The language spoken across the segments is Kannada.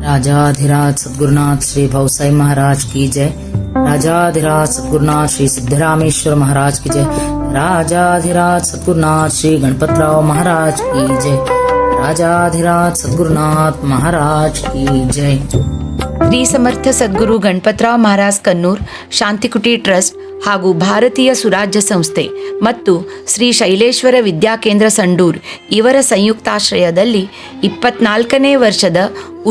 राजाधिराज सद्गुरुनाथ श्री भवसाई महाराज की जय। राजाधिराज सद्गुरुनाथ श्री सिद्धरामेश्वर महाराज की जय। राजाधिराज सद्गुरुनाथ श्री गणपतराव महाराज की जय। राजाधिराज सद्गुरुनाथ महाराज की जय। ಶ್ರೀ ಸಮರ್ಥ ಸದ್ಗುರು ಗಣಪತರಾವ್ ಮಹಾರಾಜ್ ಕನ್ನೂರ್ ಶಾಂತಿಕುಟಿ ಟ್ರಸ್ಟ್ ಹಾಗೂ ಭಾರತೀಯ ಸುರಾಜ್ಯ ಸಂಸ್ಥೆ ಮತ್ತು ಶ್ರೀ ಶೈಲೇಶ್ವರ ವಿದ್ಯಾಕೇಂದ್ರ ಸಂಡೂರ್ ಇವರ ಸಂಯುಕ್ತಾಶ್ರಯದಲ್ಲಿ 24ನೇ ವರ್ಷದ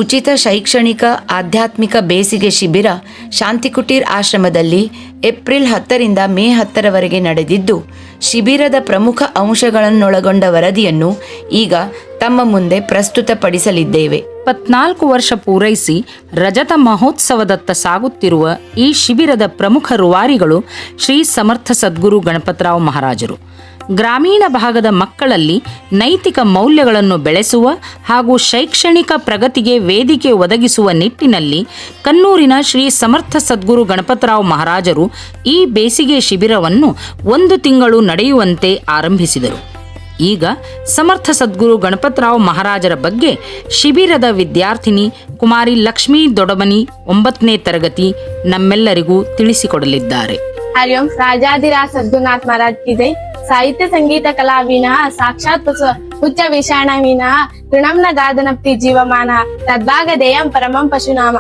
ಉಚಿತ ಶೈಕ್ಷಣಿಕ ಆಧ್ಯಾತ್ಮಿಕ ಬೇಸಿಗೆ ಶಿಬಿರ ಶಾಂತಿಕುಟೀರ್ ಆಶ್ರಮದಲ್ಲಿ ಏಪ್ರಿಲ್ 10ರಿಂದ ಮೇ 10ರವರೆಗೆ ನಡೆದಿದ್ದು, ಶಿಬಿರದ ಪ್ರಮುಖ ಅಂಶಗಳನ್ನೊಳಗೊಂಡ ವರದಿಯನ್ನು ಈಗ ತಮ್ಮ ಮುಂದೆ ಪ್ರಸ್ತುತಪಡಿಸಲಿದ್ದೇವೆ. 24 ವರ್ಷ ಪೂರೈಸಿ ರಜತ ಮಹೋತ್ಸವದತ್ತ ಸಾಗುತ್ತಿರುವ ಈ ಶಿಬಿರದ ಪ್ರಮುಖ ರೂವಾರಿಗಳು ಶ್ರೀ ಸಮರ್ಥ ಸದ್ಗುರು ಗಣಪತರಾವ್ ಮಹಾರಾಜರು. ಗ್ರಾಮೀಣ ಭಾಗದ ಮಕ್ಕಳಲ್ಲಿ ನೈತಿಕ ಮೌಲ್ಯಗಳನ್ನು ಬೆಳೆಸುವ ಹಾಗೂ ಶೈಕ್ಷಣಿಕ ಪ್ರಗತಿಗೆ ವೇದಿಕೆ ಒದಗಿಸುವ ನಿಟ್ಟಿನಲ್ಲಿ ಕನ್ನೂರಿನ ಶ್ರೀ ಸಮರ್ಥ ಸದ್ಗುರು ಗಣಪತರಾವ್ ಮಹಾರಾಜರು ಈ ಬೇಸಿಗೆ ಶಿಬಿರವನ್ನು 1 ತಿಂಗಳು ನಡೆಯುವಂತೆ ಆರಂಭಿಸಿದರು. ಈಗ ಸಮರ್ಥ ಸದ್ಗುರು ಗಣಪತರಾವ್ ಮಹಾರಾಜರ ಬಗ್ಗೆ ಶಿಬಿರದ ವಿದ್ಯಾರ್ಥಿನಿ ಕುಮಾರಿ ಲಕ್ಷ್ಮೀ ದೊಡಮನಿ 9ನೇ ತರಗತಿ ನಮ್ಮೆಲ್ಲರಿಗೂ ತಿಳಿಸಿಕೊಡಲಿದ್ದಾರೆ. हरिओम। राजाधिराज सद्गुरुनाथ महाराज की जय। साहित्य संगीत कला विना साक्षात् उच्च विषाण विना ಋಣಂ ನ ಗಾದನಪ್ತಿ ಜೀವಮಾನ ತದ್ಭಾಗದೇಯಂ ಪರಮಂ ಪಶುನಾಮ.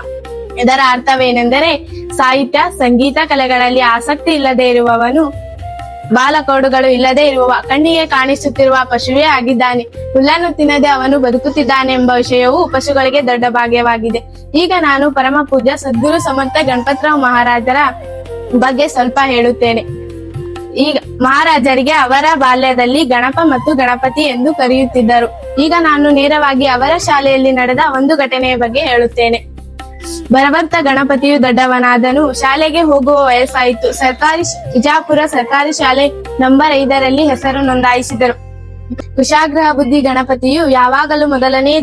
ಇದರ ಅರ್ಥವೇನೆಂದರೆ, ಸಾಹಿತ್ಯ ಸಂಗೀತ ಕಲೆಗಳಲ್ಲಿ ಆಸಕ್ತಿ ಇಲ್ಲದೆ ಇರುವವನು, ಬಾಲಕೋಡುಗಳು ಇಲ್ಲದೆ ಇರುವ, ಕಣ್ಣಿಗೆ ಕಾಣಿಸುತ್ತಿರುವ ಪಶುವೇ ಆಗಿದ್ದಾನೆ. ಹುಲ್ಲನ್ನು ತಿನ್ನದೆ ಅವನು ಬದುಕುತ್ತಿದ್ದಾನೆ ಎಂಬ ವಿಷಯವು ಪಶುಗಳಿಗೆ ದೊಡ್ಡ ಭಾಗ್ಯವಾಗಿದೆ. ಈಗ ನಾನು ಪರಮ ಪೂಜ್ಯ ಸದ್ಗುರು ಸಮರ್ಥ ಗಣಪತರಾವ್ ಮಹಾರಾಜರ ಬಗ್ಗೆ ಸ್ವಲ್ಪ ಹೇಳುತ್ತೇನೆ. ಈಗ ಮಹಾರಾಜರಿಗೆ ಅವರ ಬಾಲ್ಯದಲ್ಲಿ ಗಣಪ ಮತ್ತು ಗಣಪತಿ ಎಂದು ಕರೆಯುತ್ತಿದ್ದರು. ಈಗ ನಾನು ನೇರವಾಗಿ ಅವರ ಶಾಲೆಯಲ್ಲಿ ನಡೆದ ಒಂದು ಘಟನೆಯ ಬಗ್ಗೆ ಹೇಳುತ್ತೇನೆ. ಬರಬರ್ತ ಗಣಪತಿಯು ದೊಡ್ಡವನಾದನು. ಶಾಲೆಗೆ ಹೋಗುವ ವಯಸ್ಸಾಯಿತು. ವಿಜಾಪುರ ಸರ್ಕಾರಿ ಶಾಲೆ ನಂಬರ್ 5ರಲ್ಲಿ ಹೆಸರು ನೋಂದಾಯಿಸಿದರು. ಕುಶಾಗ್ರಹ ಬುದ್ಧಿ ಗಣಪತಿಯು ಯಾವಾಗಲೂ ಮೊದಲನೇ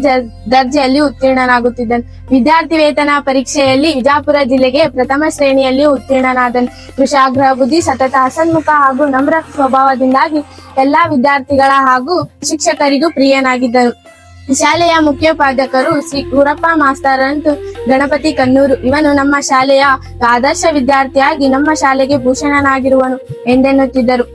ದರ್ಜೆಯಲ್ಲಿ ಉತ್ತೀರ್ಣನಾಗುತ್ತಿದ್ದನು. ವಿದ್ಯಾರ್ಥಿ ವೇತನ ಪರೀಕ್ಷೆಯಲ್ಲಿ ವಿಜಾಪುರ ಜಿಲ್ಲೆಗೆ ಪ್ರಥಮ ಶ್ರೇಣಿಯಲ್ಲಿ ಉತ್ತೀರ್ಣನಾದನು. ಕುಶಾಗ್ರಹ ಬುದ್ಧಿ ಸತತ ಹಸನ್ಮುಖ ಹಾಗೂ ನಮ್ರ ಸ್ವಭಾವದಿಂದಾಗಿ ಎಲ್ಲಾ ವಿದ್ಯಾರ್ಥಿಗಳ ಹಾಗೂ ಶಿಕ್ಷಕರಿಗೂ ಪ್ರಿಯನಾಗಿದ್ದನು. ಶಾಲೆಯ ಮುಖ್ಯೋಪಾಧ್ಯಾಯರು ಶ್ರೀ ಗುರಪ್ಪ ಮಾಸ್ತರ್ ಅಂತೂ ಗಣಪತಿ ಕನ್ನೂರು, ಇವನು ನಮ್ಮ ಶಾಲೆಯ ಆದರ್ಶ ವಿದ್ಯಾರ್ಥಿಯಾಗಿ ನಮ್ಮ ಶಾಲೆಗೆ ಭೂಷಣನಾಗಿರುವನು ಎಂದೆನ್ನುತ್ತಿದ್ದರು.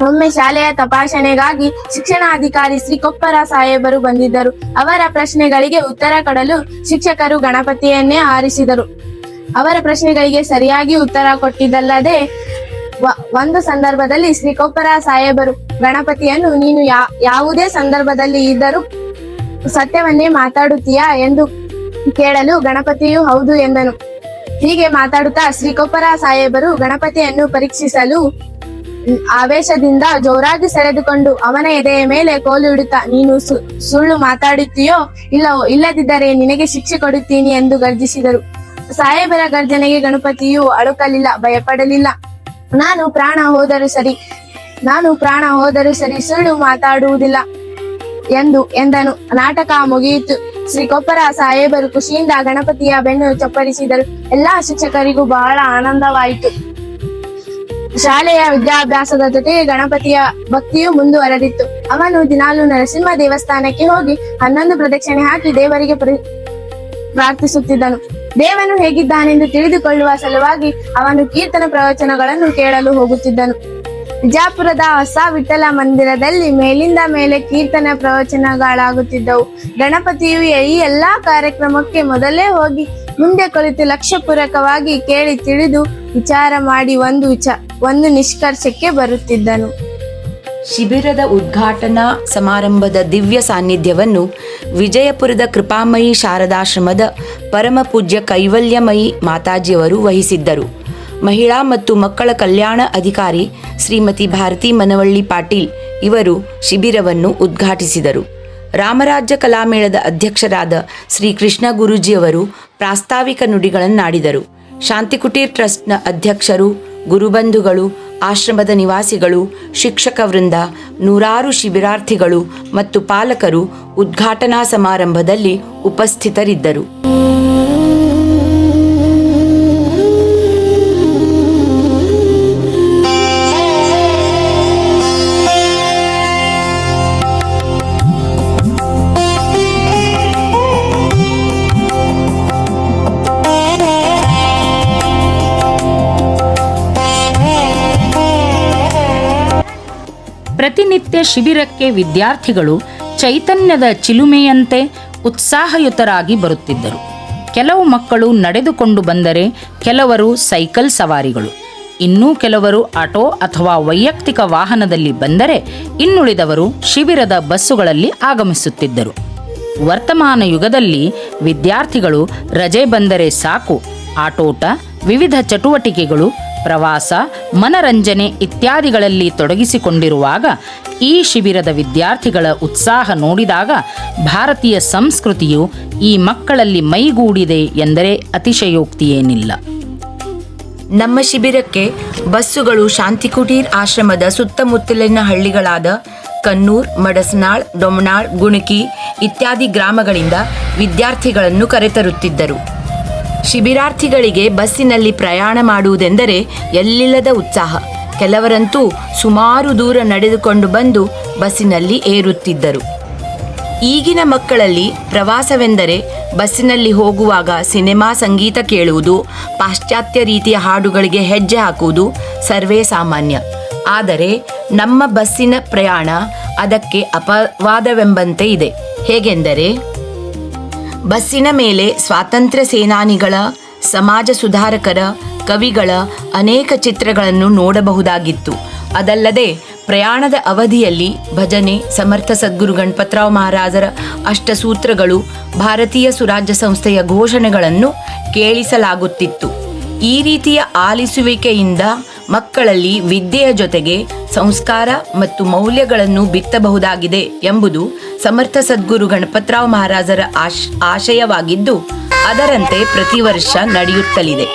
ಒಮ್ಮೆ ಶಾಲೆಯ ತಪಾಸಣೆಗಾಗಿ ಶಿಕ್ಷಣಾಧಿಕಾರಿ ಶ್ರೀ ಕೊಪ್ಪರ ಸಾಹೇಬರು ಬಂದಿದ್ದರು. ಅವರ ಪ್ರಶ್ನೆಗಳಿಗೆ ಉತ್ತರ ಕೊಡಲು ಶಿಕ್ಷಕರು ಗಣಪತಿಯನ್ನೇ ಆರಿಸಿದರು. ಅವರ ಪ್ರಶ್ನೆಗಳಿಗೆ ಸರಿಯಾಗಿ ಉತ್ತರ ಕೊಟ್ಟಿದ್ದಲ್ಲದೆ ಒಂದು ಸಂದರ್ಭದಲ್ಲಿ ಶ್ರೀ ಕೊಪ್ಪರ ಸಾಹೇಬರು ಗಣಪತಿಯನ್ನು, ನೀನು ಯಾವುದೇ ಸಂದರ್ಭದಲ್ಲಿ ಇದ್ದರೂ ಸತ್ಯವನ್ನೇ ಮಾತಾಡುತ್ತೀಯಾ ಎಂದು ಕೇಳಲು ಗಣಪತಿಯು ಹೌದು ಎಂದನು. ಹೀಗೆ ಮಾತಾಡುತ್ತಾ ಶ್ರೀ ಕೊಪ್ಪರ ಸಾಹೇಬರು ಗಣಪತಿಯನ್ನು ಪರೀಕ್ಷಿಸಲು ಆವೇಶದಿಂದ ಜೋರಾಗಿ ಸೆಳೆದುಕೊಂಡು ಅವನ ಎದೆಯ ಮೇಲೆ ಕೋಲು ಇಡುತ್ತಾ, ನೀನು ಸುಳ್ಳು ಮಾತಾಡುತ್ತೀಯೋ ಇಲ್ಲದಿದ್ದರೆ ನಿನಗೆ ಶಿಕ್ಷೆ ಕೊಡುತ್ತೀನಿ ಎಂದು ಗರ್ಜಿಸಿದರು. ಸಾಹೇಬರ ಗರ್ಜನೆಗೆ ಗಣಪತಿಯು ಅಳುಕಲಿಲ್ಲ, ಭಯಪಡಲಿಲ್ಲ. ನಾನು ಪ್ರಾಣ ಹೋದರೂ ಸರಿ ಸುಳ್ಳು ಮಾತಾಡುವುದಿಲ್ಲ ಎಂದನು. ನಾಟಕ ಮುಗಿಯಿತು. ಶ್ರೀ ಕೊಪ್ಪರ ಸಾಹೇಬರು ಖುಷಿಯಿಂದ ಗಣಪತಿಯ ಬೆನ್ನು ಚಪ್ಪರಿಸಿದರು. ಎಲ್ಲಾ ಶಿಕ್ಷಕರಿಗೂ ಬಹಳ ಆನಂದವಾಯಿತು. ಶಾಲೆಯ ವಿದ್ಯಾಭ್ಯಾಸದ ಜೊತೆಗೆ ಗಣಪತಿಯ ಭಕ್ತಿಯು ಮುಂದುವರೆದಿತ್ತು. ಅವನು ದಿನಾಲು ನರಸಿಂಹ ದೇವಸ್ಥಾನಕ್ಕೆ ಹೋಗಿ 11 ಪ್ರದಕ್ಷಿಣೆ ಹಾಕಿ ದೇವರಿಗೆ ಪ್ರಾರ್ಥಿಸುತ್ತಿದ್ದನು. ದೇವನು ಹೇಗಿದ್ದಾನೆಂದು ತಿಳಿದುಕೊಳ್ಳುವ ಸಲುವಾಗಿ ಅವನು ಕೀರ್ತನ ಪ್ರವಚನಗಳನ್ನು ಕೇಳಲು ಹೋಗುತ್ತಿದ್ದನು. ವಿಜಾಪುರದ ಹೊಸ ವಿಠಲ ಮಂದಿರದಲ್ಲಿ ಮೇಲಿಂದ ಮೇಲೆ ಕೀರ್ತನ ಪ್ರವಚನಗಳಾಗುತ್ತಿದ್ದವು. ಗಣಪತಿಯು ಈ ಎಲ್ಲಾ ಕಾರ್ಯಕ್ರಮಕ್ಕೆ ಮೊದಲೇ ಹೋಗಿ ಮುಂದೆ ಕುಳಿತು ಲಕ್ಷ್ಯಪೂರ್ವಕವಾಗಿ ಕೇಳಿ ತಿಳಿದು ವಿಚಾರ ಮಾಡಿ ಒಂದು ನಿಷ್ಕರ್ಷಕ್ಕೆ ಬರುತ್ತಿದ್ದನು. ಶಿಬಿರದ ಉದ್ಘಾಟನಾ ಸಮಾರಂಭದ ದಿವ್ಯ ಸಾನ್ನಿಧ್ಯವನ್ನು ವಿಜಯಪುರದ ಕೃಪಾಮಯಿ ಶಾರದಾಶ್ರಮದ ಪರಮ ಪೂಜ್ಯ ಕೈವಲ್ಯಮಯಿ ಮಾತಾಜಿಯವರು ವಹಿಸಿದ್ದರು. ಮಹಿಳಾ ಮತ್ತು ಮಕ್ಕಳ ಕಲ್ಯಾಣ ಅಧಿಕಾರಿ ಶ್ರೀಮತಿ ಭಾರತಿ ಮನವಳ್ಳಿ ಪಾಟೀಲ್ ಇವರು ಶಿಬಿರವನ್ನು ಉದ್ಘಾಟಿಸಿದರು. ರಾಮರಾಜ್ಯ ಕಲಾಮೇಳದ ಅಧ್ಯಕ್ಷರಾದ ಶ್ರೀ ಕೃಷ್ಣ ಗುರೂಜಿಯವರು ಪ್ರಾಸ್ತಾವಿಕ ನುಡಿಗಳನ್ನಾಡಿದರು. ಶಾಂತಿಕುಟೀರ್ ಟ್ರಸ್ಟ್ನ ಅಧ್ಯಕ್ಷರು, ಗುರುಬಂಧುಗಳು, ಆಶ್ರಮದ ನಿವಾಸಿಗಳು, ಶಿಕ್ಷಕ ವೃಂದ, ನೂರಾರು ಶಿಬಿರಾರ್ಥಿಗಳು ಮತ್ತು ಪಾಲಕರು ಉದ್ಘಾಟನಾ ಸಮಾರಂಭದಲ್ಲಿ ಉಪಸ್ಥಿತರಿದ್ದರು. ಪ್ರತಿನಿತ್ಯ ಶಿಬಿರಕ್ಕೆ ವಿದ್ಯಾರ್ಥಿಗಳು ಚೈತನ್ಯದ ಚಿಲುಮೆಯಂತೆ ಉತ್ಸಾಹಯುತರಾಗಿ ಬರುತ್ತಿದ್ದರು. ಕೆಲವು ಮಕ್ಕಳು ನಡೆದುಕೊಂಡು ಬಂದರೆ ಕೆಲವರು ಸೈಕಲ್ ಸವಾರಿಗಳು, ಇನ್ನೂ ಕೆಲವರು ಆಟೋ ಅಥವಾ ವೈಯಕ್ತಿಕ ವಾಹನದಲ್ಲಿ ಬಂದರೆ ಇನ್ನುಳಿದವರು ಶಿಬಿರದ ಬಸ್ಸುಗಳಲ್ಲಿ ಆಗಮಿಸುತ್ತಿದ್ದರು. ವರ್ತಮಾನ ಯುಗದಲ್ಲಿ ವಿದ್ಯಾರ್ಥಿಗಳು ರಜೆ ಬಂದರೆ ಸಾಕು ಆಟೋಟ, ವಿವಿಧ ಚಟುವಟಿಕೆಗಳು, ಪ್ರವಾಸ, ಮನರಂಜನೆ ಇತ್ಯಾದಿಗಳಲ್ಲಿ ತೊಡಗಿಸಿಕೊಂಡಿರುವಾಗ ಈ ಶಿಬಿರದ ವಿದ್ಯಾರ್ಥಿಗಳ ಉತ್ಸಾಹ ನೋಡಿದಾಗ ಭಾರತೀಯ ಸಂಸ್ಕೃತಿಯು ಈ ಮಕ್ಕಳಲ್ಲಿ ಮೈಗೂಡಿದೆ ಎಂದರೆ ಅತಿಶಯೋಕ್ತಿಯೇನಿಲ್ಲ. ನಮ್ಮ ಶಿಬಿರಕ್ಕೆ ಬಸ್ಸುಗಳು ಶಾಂತಿಕುಟೀರ್ ಆಶ್ರಮದ ಸುತ್ತಮುತ್ತಲಿನ ಹಳ್ಳಿಗಳಾದ ಕನ್ನೂರ್, ಮಡಸನಾಳ್, ಡೊಮನಾಳ್, ಗುಣಕಿ ಇತ್ಯಾದಿ ಗ್ರಾಮಗಳಿಂದ ವಿದ್ಯಾರ್ಥಿಗಳನ್ನು ಕರೆತರುತ್ತಿದ್ದರು. ಶಿಬಿರಾರ್ಥಿಗಳಿಗೆ ಬಸ್ಸಿನಲ್ಲಿ ಪ್ರಯಾಣ ಮಾಡುವುದೆಂದರೆ ಎಲ್ಲಿಲ್ಲದ ಉತ್ಸಾಹ. ಕೆಲವರಂತೂ ಸುಮಾರು ದೂರ ನಡೆದುಕೊಂಡು ಬಂದು ಬಸ್ಸಿನಲ್ಲಿ ಏರುತ್ತಿದ್ದರು. ಈಗಿನ ಮಕ್ಕಳಲ್ಲಿ ಪ್ರವಾಸವೆಂದರೆ ಬಸ್ಸಿನಲ್ಲಿ ಹೋಗುವಾಗ ಸಿನಿಮಾ ಸಂಗೀತ ಕೇಳುವುದು, ಪಾಶ್ಚಾತ್ಯ ರೀತಿಯ ಹಾಡುಗಳಿಗೆ ಹೆಜ್ಜೆ ಹಾಕುವುದು ಸರ್ವೇ ಸಾಮಾನ್ಯ. ಆದರೆ ನಮ್ಮ ಬಸ್ಸಿನ ಪ್ರಯಾಣ ಅದಕ್ಕೆ ಅಪವಾದವೆಂಬಂತೆ ಇದೆ. ಹೇಗೆಂದರೆ, ಬಸ್ಸಿನ ಮೇಲೆ ಸ್ವಾತಂತ್ರ್ಯ ಸೇನಾನಿಗಳ, ಸಮಾಜ ಸುಧಾರಕರ, ಕವಿಗಳ ಅನೇಕ ಚಿತ್ರಗಳನ್ನು ನೋಡಬಹುದಾಗಿತ್ತು. ಅದಲ್ಲದೆ ಪ್ರಯಾಣದ ಅವಧಿಯಲ್ಲಿ ಭಜನೆ, ಸಮರ್ಥ ಸದ್ಗುರು ಗಣಪತರಾವ್ ಮಹಾರಾಜರ ಅಷ್ಟಸೂತ್ರಗಳು, ಭಾರತೀಯ ಸುರಾಜ್ಯ ಸಂಸ್ಥೆಯ ಘೋಷಣೆಗಳನ್ನು ಕೇಳಿಸಲಾಗುತ್ತಿತ್ತು. ಈ ರೀತಿಯ ಆಲಿಸುವಿಕೆಯಿಂದ ಮಕ್ಕಳಲ್ಲಿ ವಿದ್ಯೆಯ ಜೊತೆಗೆ ಸಂಸ್ಕಾರ ಮತ್ತು ಮೌಲ್ಯಗಳನ್ನು ಬಿತ್ತಬಹುದಾಗಿದೆ ಎಂಬುದು ಸಮರ್ಥ ಸದ್ಗುರು ಗಣಪತರಾವ್ ಮಹಾರಾಜರ ಆಶಯವಾಗಿದ್ದು, ಅದರಂತೆ ಪ್ರತಿ ವರ್ಷ ನಡೆಯುತ್ತಲಿದೆ.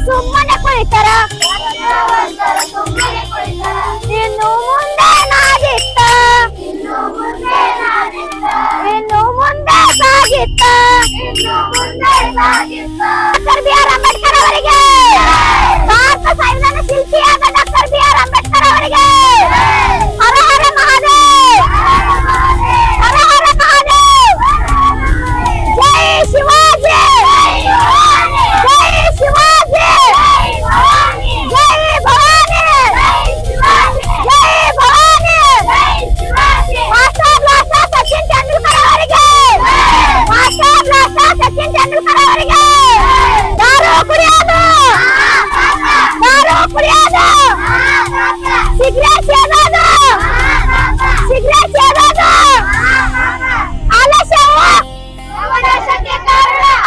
ಸುಮ್ಮನೆ ಕುಳಿತರ ಇನ್ನು ಮುಂದೆ ನಾಗಿತ್ತ, ಇನ್ನು ಮುಂದೆ ಸಾಗಿತ್ತ. ಡಾಕ್ಟರ್ ಬಿ ಆರ್ ಅಂಬೇಡ್ಕರ್ ಅವರಿಗೆ, ಭಾರತ ಸಂವಿಧಾನ ಶಿಲ್ಪಿಯಾದ ಡಾಕ್ಟರ್ ಬಿ ಆರ್ ಅಂಬೇಡ್ಕರ್ ಅವರಿಗೆ ಹರ ಹರ ಮಹಾದೇವ್, ಹರ ಹರ ಮಹಾದೇವ್. ಜೈ ಶಿವಾಜಿ, ಜೈ ಶಿವಾಜಿ, ಜೈ ಭವಾನಿ, ಜೈ ಭವಾನಿ. ಮಾಸ್ಟರ್ ಬ್ಲಾಸ್ಟರ್ ಸಚಿನ್ ತೆಂಡೂಲ್ಕರ್ ಅವರಿಗೆ, ಮಾಸ್ಟರ್ ಬ್ಲಾಸ್ಟರ್ ಸಚಿನ್ ತೆಂಡೂಲ್ಕರ್ ಅವರಿಗೆ ದಾರು ಕುಡಿಯೋದು, ದಾರು ಕುಡಿಯೋದು, ಸಿಗರೇಟ್ ಸೇದೋದು, ಸಿಗರೇಟ್ ಸೇದೋದು ಆಲಸ್ಯವು,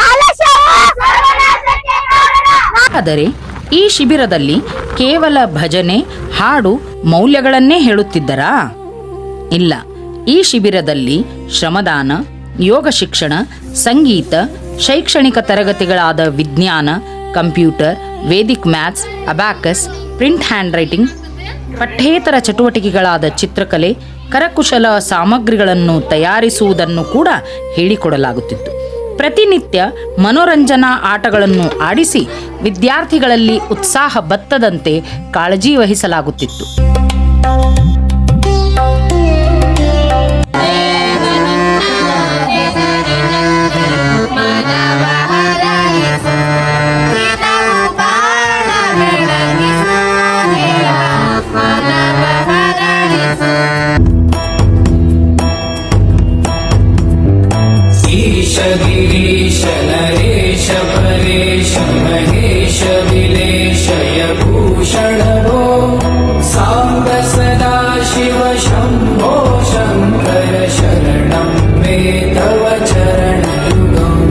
ಆಲಸ್ಯವು. ಆದರೆ ಈ ಶಿಬಿರದಲ್ಲಿ ಕೇವಲ ಭಜನೆ, ಹಾಡು, ಮೌಲ್ಯಗಳನ್ನೇ ಹೇಳುತ್ತಿದ್ದರಾ? ಇಲ್ಲ. ಈ ಶಿಬಿರದಲ್ಲಿ ಶ್ರಮದಾನ, ಯೋಗ ಶಿಕ್ಷಣ, ಸಂಗೀತ, ಶೈಕ್ಷಣಿಕ ತರಗತಿಗಳಾದ ವಿಜ್ಞಾನ, computer, Vedic maths, abacus, print hand writing, ಪಠ್ಯೇತರ ಚಟುವಟಿಕೆಗಳಾದ ಚಿತ್ರಕಲೆ, ಕರಕುಶಲ ಸಾಮಗ್ರಿಗಳನ್ನು ತಯಾರಿಸುವುದನ್ನು ಕೂಡ ಹೇಳಿಕೊಡಲಾಗುತ್ತಿತ್ತು. ಪ್ರತಿನಿತ್ಯ ಮನೋರಂಜನಾ ಆಟಗಳನ್ನು ಆಡಿಸಿ ವಿದ್ಯಾರ್ಥಿಗಳಲ್ಲಿ ಉತ್ಸಾಹ ಬತ್ತದಂತೆ ಕಾಳಜಿ ವಹಿಸಲಾಗುತ್ತಿತ್ತು. गिरीश नरेश परेश महेश विलेशय भूषण शम्भो शङ्कर शरणं मे तव चरणयुगम्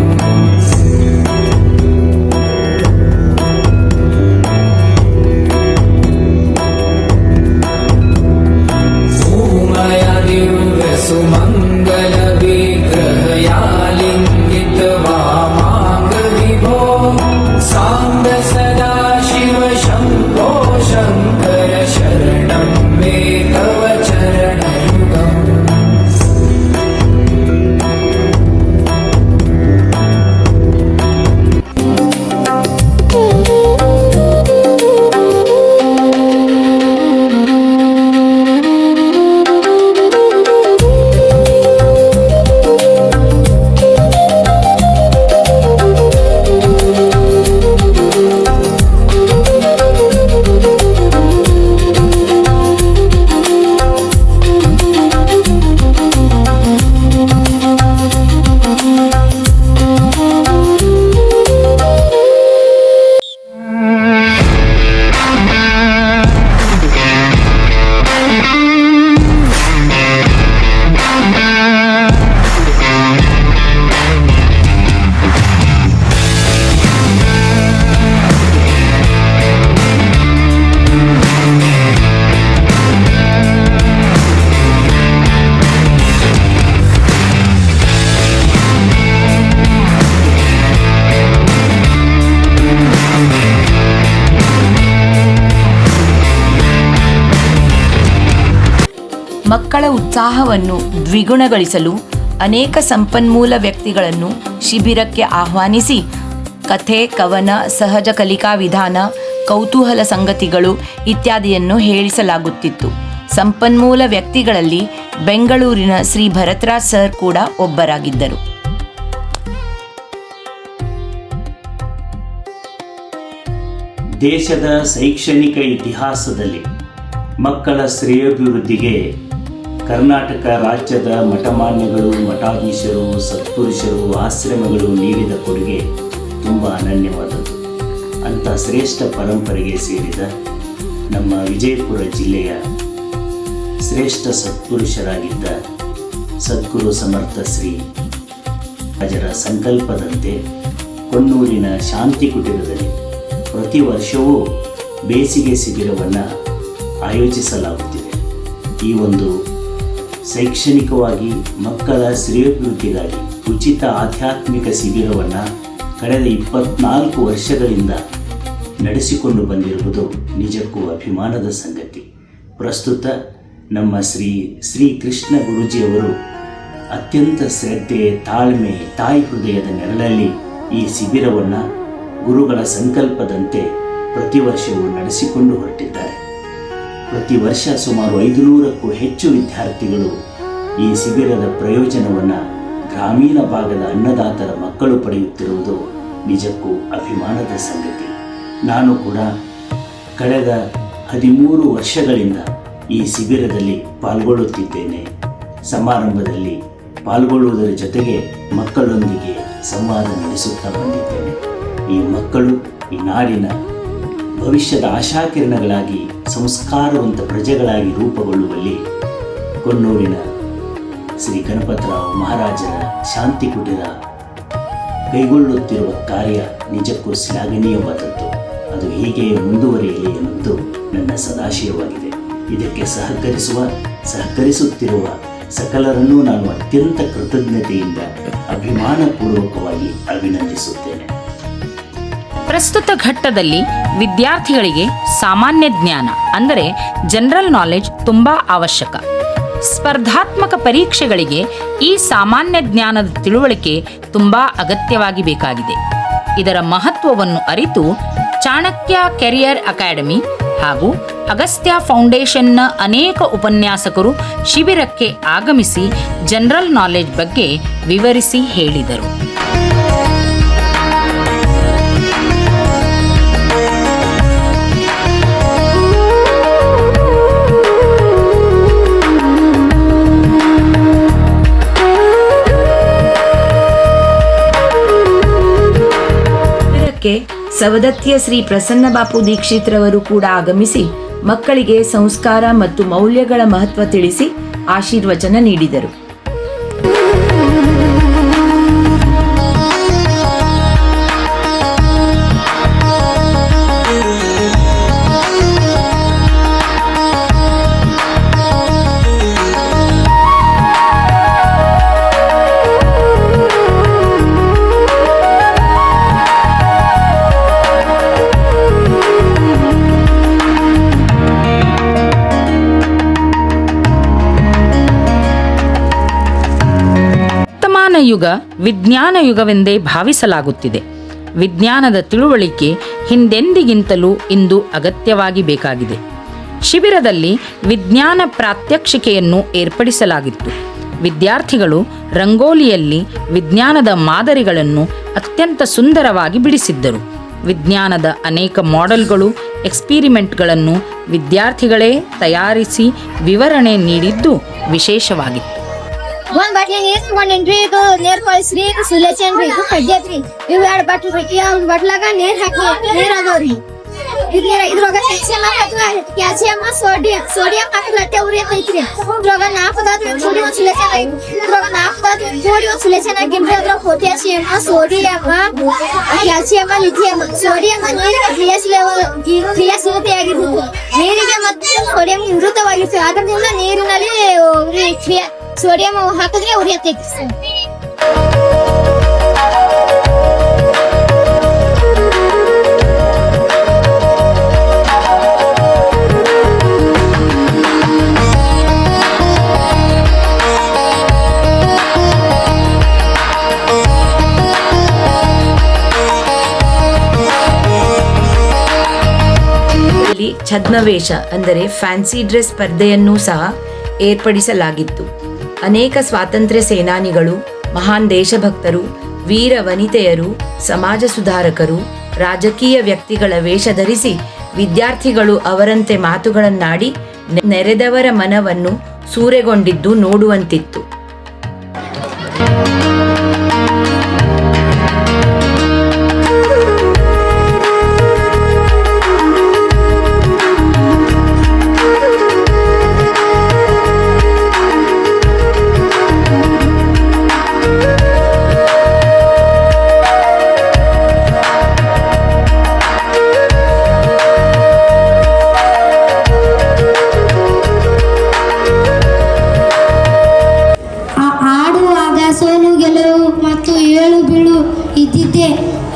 भूमया दिव्यसुमङ्गलविग्रहया लिङ्गित्वा माङ्गविभो साङ्ग सदा शिव शम्भो शङ्कर शरणं मे तव चरणयुगम् ಮಕ್ಕಳ ಉತ್ಸಾಹವನ್ನು ದ್ವಿಗುಣಗೊಳಿಸಲು ಅನೇಕ ಸಂಪನ್ಮೂಲ ವ್ಯಕ್ತಿಗಳನ್ನು ಶಿಬಿರಕ್ಕೆ ಆಹ್ವಾನಿಸಿ ಕಥೆ, ಕವನ, ಸಹಜ ಕಲಿಕಾ ವಿಧಾನ, ಕೌತೂಹಲ ಸಂಗತಿಗಳು ಇತ್ಯಾದಿಯನ್ನು ಹೇಳಿಸಲಾಗುತ್ತಿತ್ತು. ಸಂಪನ್ಮೂಲ ವ್ಯಕ್ತಿಗಳಲ್ಲಿ ಬೆಂಗಳೂರಿನ ಶ್ರೀ ಭರತರಾಜ್ ಸರ್ ಕೂಡ ಒಬ್ಬರಾಗಿದ್ದರು. ದೇಶದ ಶೈಕ್ಷಣಿಕ ಇತಿಹಾಸದಲ್ಲಿ ಮಕ್ಕಳ ಶ್ರೇಯೋಭಿವೃದ್ಧಿಗೆ ಕರ್ನಾಟಕ ರಾಜ್ಯದ ಮಠಮಾನ್ಯಗಳು, ಮಠಾಧೀಶರು, ಸತ್ಪುರುಷರು, ಆಶ್ರಮಗಳು ನೀಡಿದ ಕೊಡುಗೆ ತುಂಬ ಅನನ್ಯವಾದದ್ದು. ಅಂಥ ಶ್ರೇಷ್ಠ ಪರಂಪರೆಗೆ ಸೇರಿದ ನಮ್ಮ ವಿಜಯಪುರ ಜಿಲ್ಲೆಯ ಶ್ರೇಷ್ಠ ಸತ್ಪುರುಷರಾಗಿದ್ದ ಸದ್ಗುರು ಸಮರ್ಥ ಶ್ರೀ ರಾಜರ ಸಂಕಲ್ಪದಂತೆ ಕೊಣ್ಣೂರಿನ ಶಾಂತಿ ಕುಟೀರದಲ್ಲಿ ಪ್ರತಿ ವರ್ಷವೂ ಬೇಸಿಗೆ ಶಿಬಿರವನ್ನು ಆಯೋಜಿಸಲಾಗುತ್ತಿದೆ. ಈ ಒಂದು ಶೈಕ್ಷಣಿಕವಾಗಿ ಮಕ್ಕಳ ಶ್ರೇಯೋಭಿವೃದ್ಧಿಗಾಗಿ ಉಚಿತ ಆಧ್ಯಾತ್ಮಿಕ ಶಿಬಿರವನ್ನು ಕಳೆದ 24 ವರ್ಷಗಳಿಂದ ನಡೆಸಿಕೊಂಡು ಬಂದಿರುವುದು ನಿಜಕ್ಕೂ ಅಭಿಮಾನದ ಸಂಗತಿ. ಪ್ರಸ್ತುತ ನಮ್ಮ ಶ್ರೀ ಕೃಷ್ಣ ಗುರೂಜಿಯವರು ಅತ್ಯಂತ ಶ್ರದ್ಧೆ, ತಾಳ್ಮೆ, ತಾಯಿ ಹೃದಯದ ನೆರಳಲ್ಲಿ ಈ ಶಿಬಿರವನ್ನು ಗುರುಗಳ ಸಂಕಲ್ಪದಂತೆ ಪ್ರತಿ ವರ್ಷವೂ ನಡೆಸಿಕೊಂಡು ಹೊರಟಿದ್ದಾರೆ. ಪ್ರತಿ ವರ್ಷ ಸುಮಾರು 500ಕ್ಕೂ ಹೆಚ್ಚು ವಿದ್ಯಾರ್ಥಿಗಳು ಈ ಶಿಬಿರದ ಪ್ರಯೋಜನವನ್ನು ಗ್ರಾಮೀಣ ಭಾಗದ ಅನ್ನದಾತರ ಮಕ್ಕಳು ಪಡೆಯುತ್ತಿರುವುದು ನಿಜಕ್ಕೂ ಅಭಿಮಾನದ ಸಂಗತಿ. ನಾನು ಕೂಡ ಕಳೆದ 13 ವರ್ಷಗಳಿಂದ ಈ ಶಿಬಿರದಲ್ಲಿ ಪಾಲ್ಗೊಳ್ಳುತ್ತಿದ್ದೇನೆ. ಸಮಾರಂಭದಲ್ಲಿ ಪಾಲ್ಗೊಳ್ಳುವುದರ ಜೊತೆಗೆ ಮಕ್ಕಳೊಂದಿಗೆ ಸಂವಾದ ನಡೆಸುತ್ತಾ ಬಂದಿದ್ದೇನೆ. ಈ ಮಕ್ಕಳು ಈ ನಾಡಿನ ಭವಿಷ್ಯದ ಆಶಾಕಿರಣಗಳಾಗಿ ಸಂಸ್ಕಾರವಂತ ಪ್ರಜೆಗಳಾಗಿ ರೂಪುಗೊಳ್ಳುವಲ್ಲಿ ಕೊಣ್ಣೂರಿನ ಶ್ರೀ ಗಣಪತರಾವ್ ಮಹಾರಾಜರ ಶಾಂತಿ ಕುಟೀರ ಕೈಗೊಳ್ಳುತ್ತಿರುವ ಕಾರ್ಯ ನಿಜಕ್ಕೂ ಶ್ಲಾಘನೀಯವಾದದ್ದು. ಅದು ಹೀಗೆ ಮುಂದುವರಿಯಲಿ ಎನ್ನುವುದು ನನ್ನ ಸದಾಶಯವಾಗಿದೆ. ಇದಕ್ಕೆ ಸಹಕರಿಸುತ್ತಿರುವ ಸಕಲರನ್ನೂ ನಾನು ಅತ್ಯಂತ ಕೃತಜ್ಞತೆಯಿಂದ ಅಭಿಮಾನಪೂರ್ವಕವಾಗಿ ಅಭಿನಂದಿಸುತ್ತೇನೆ. ಪ್ರಸ್ತುತ ಘಟ್ಟದಲ್ಲಿ ವಿದ್ಯಾರ್ಥಿಗಳಿಗೆ ಸಾಮಾನ್ಯ ಜ್ಞಾನ ಅಂದರೆ ಜನರಲ್ ನಾಲೆಜ್ ತುಂಬಾ ಅವಶ್ಯಕ. ಸ್ಪರ್ಧಾತ್ಮಕ ಪರೀಕ್ಷೆಗಳಿಗೆ ಈ ಸಾಮಾನ್ಯ ಜ್ಞಾನದ ತಿಳುವಳಿಕೆ ತುಂಬಾ ಅಗತ್ಯವಾಗಿ ಬೇಕಾಗಿದೆ. ಇದರ ಮಹತ್ವವನ್ನು ಅರಿತು ಚಾಣಕ್ಯ ಕೆರಿಯರ್ ಅಕಾಡೆಮಿ ಹಾಗೂ ಅಗಸ್ತ್ಯ ಫೌಂಡೇಶನ್ನ ಅನೇಕ ಉಪನ್ಯಾಸಕರು ಶಿಬಿರಕ್ಕೆ ಆಗಮಿಸಿ ಜನರಲ್ ನಾಲೆಜ್ ಬಗ್ಗೆ ವಿವರಿಸಿ ಹೇಳಿದರು. ಸವದತ್ತಿಯ ಶ್ರೀ ಪ್ರಸನ್ನ ಬಾಪು ದೀಕ್ಷಿತ್ರವರು ಕೂಡ ಆಗಮಿಸಿ ಮಕ್ಕಳಿಗೆ ಸಂಸ್ಕಾರ ಮತ್ತು ಮೌಲ್ಯಗಳ ಮಹತ್ವ ತಿಳಿಸಿ ಆಶೀರ್ವಚನ ನೀಡಿದರು. ವರ್ತಮಾನ ಯುಗ ವಿಜ್ಞಾನ ಯುಗವೆಂದೇ ಭಾವಿಸಲಾಗುತ್ತಿದೆ. ವಿಜ್ಞಾನದ ತಿಳುವಳಿಕೆ ಹಿಂದೆಂದಿಗಿಂತಲೂ ಇಂದು ಅಗತ್ಯವಾಗಿ ಬೇಕಾಗಿದೆ. ಶಿಬಿರದಲ್ಲಿ ವಿಜ್ಞಾನ ಪ್ರಾತ್ಯಕ್ಷಿಕೆಯನ್ನು ಏರ್ಪಡಿಸಲಾಗಿತ್ತು. ವಿದ್ಯಾರ್ಥಿಗಳು ರಂಗೋಲಿಯಲ್ಲಿ ವಿಜ್ಞಾನದ ಮಾದರಿಗಳನ್ನು ಅತ್ಯಂತ ಸುಂದರವಾಗಿ ಬಿಡಿಸಿದ್ದರು. ವಿಜ್ಞಾನದ ಅನೇಕ ಮಾಡೆಲ್ಗಳು, ಎಕ್ಸ್ಪಿರಿಮೆಂಟ್ಗಳನ್ನು ವಿದ್ಯಾರ್ಥಿಗಳೇ ತಯಾರಿಸಿ ವಿವರಣೆ ನೀಡಿದ್ದು ವಿಶೇಷವಾಗಿತ್ತು. ಒಂದ್ ಬಾಟ್ಲಿ ನೀರ್ ತಗೊಂಡೇನ್ರಿ, ಇದು ನೀರ್ ಕಳಿಸ್ರಿ, ಇದು ಸುಲೇಚನ್ರಿ, ಇದು ಕಡ್ಡೈತ್ರಿ, ಇವ್ ಎರಡ್ ಬಾಟ್ಲ್ ರೀ, ಒಂದ್ ಬಾಟ್ಲಾಗ ನೀರ್ ಹಾಕಿ ನೀರ್ ಅದಾವ್ರಿ. ಇದ್ರೊಳಗ ಕ್ಯಾಲ್ಸಿಯಂ ಸೋಡಿಯಂ ಹಾಕಿ ಉರಿ ಐತ್ರಿ. ಇದ್ರೊಳಗ 4 ಜೋಡಿ ಒಂದ್ ಸುಲೇಚನ್ ಐತಿ. ಇದ್ರೊಳಗ 4 ಜೋಡಿ ಒಂದ್ ಸುಲೇಚನ್ ಹಾಕಿನ್ರಿ. ಅದ್ರಾಗ potassium, sodium, calcium, lithium. Sodium ನೀರಿಗೆ ಕ್ರಿಯಾಶೀಲತೆ ಆಗಿರ್ತದೆ, ನೀರಿಗೆ ಮತ್ತೆ ಸೋಡಿಯಂ ವಿರುದ್ಧವಾಗಿರ್ತದೆ. ಆದ್ರಿಂದ ನೀರಿನಲ್ಲಿ ಸೋಡಿಯಂ ಹಾಕಿದ್ರೆ ಉರಿ ಹತ್ತೈತಿ. ಛದ್ಮವೇಷ ಅಂದರೆ ಫ್ಯಾನ್ಸಿ ಡ್ರೆಸ್ ಸ್ಪರ್ಧೆಯನ್ನೂ ಸಹ ಏರ್ಪಡಿಸಲಾಗಿತ್ತು. ಅನೇಕ ಸ್ವಾತಂತ್ರ್ಯ ಸೇನಾನಿಗಳು, ಮಹಾನ್ ದೇಶಭಕ್ತರು, ವೀರ ವನಿತೆಯರು, ಸಮಾಜ ಸುಧಾರಕರು, ರಾಜಕೀಯ ವ್ಯಕ್ತಿಗಳ ವೇಷ ಧರಿಸಿ ವಿದ್ಯಾರ್ಥಿಗಳು ಅವರಂತೆ ಮಾತುಗಳನ್ನಾಡಿ ನೆರೆದವರ ಮನವನ್ನು ಸೂರೆಗೊಂಡಿದ್ದು ನೋಡುವಂತಿತ್ತು.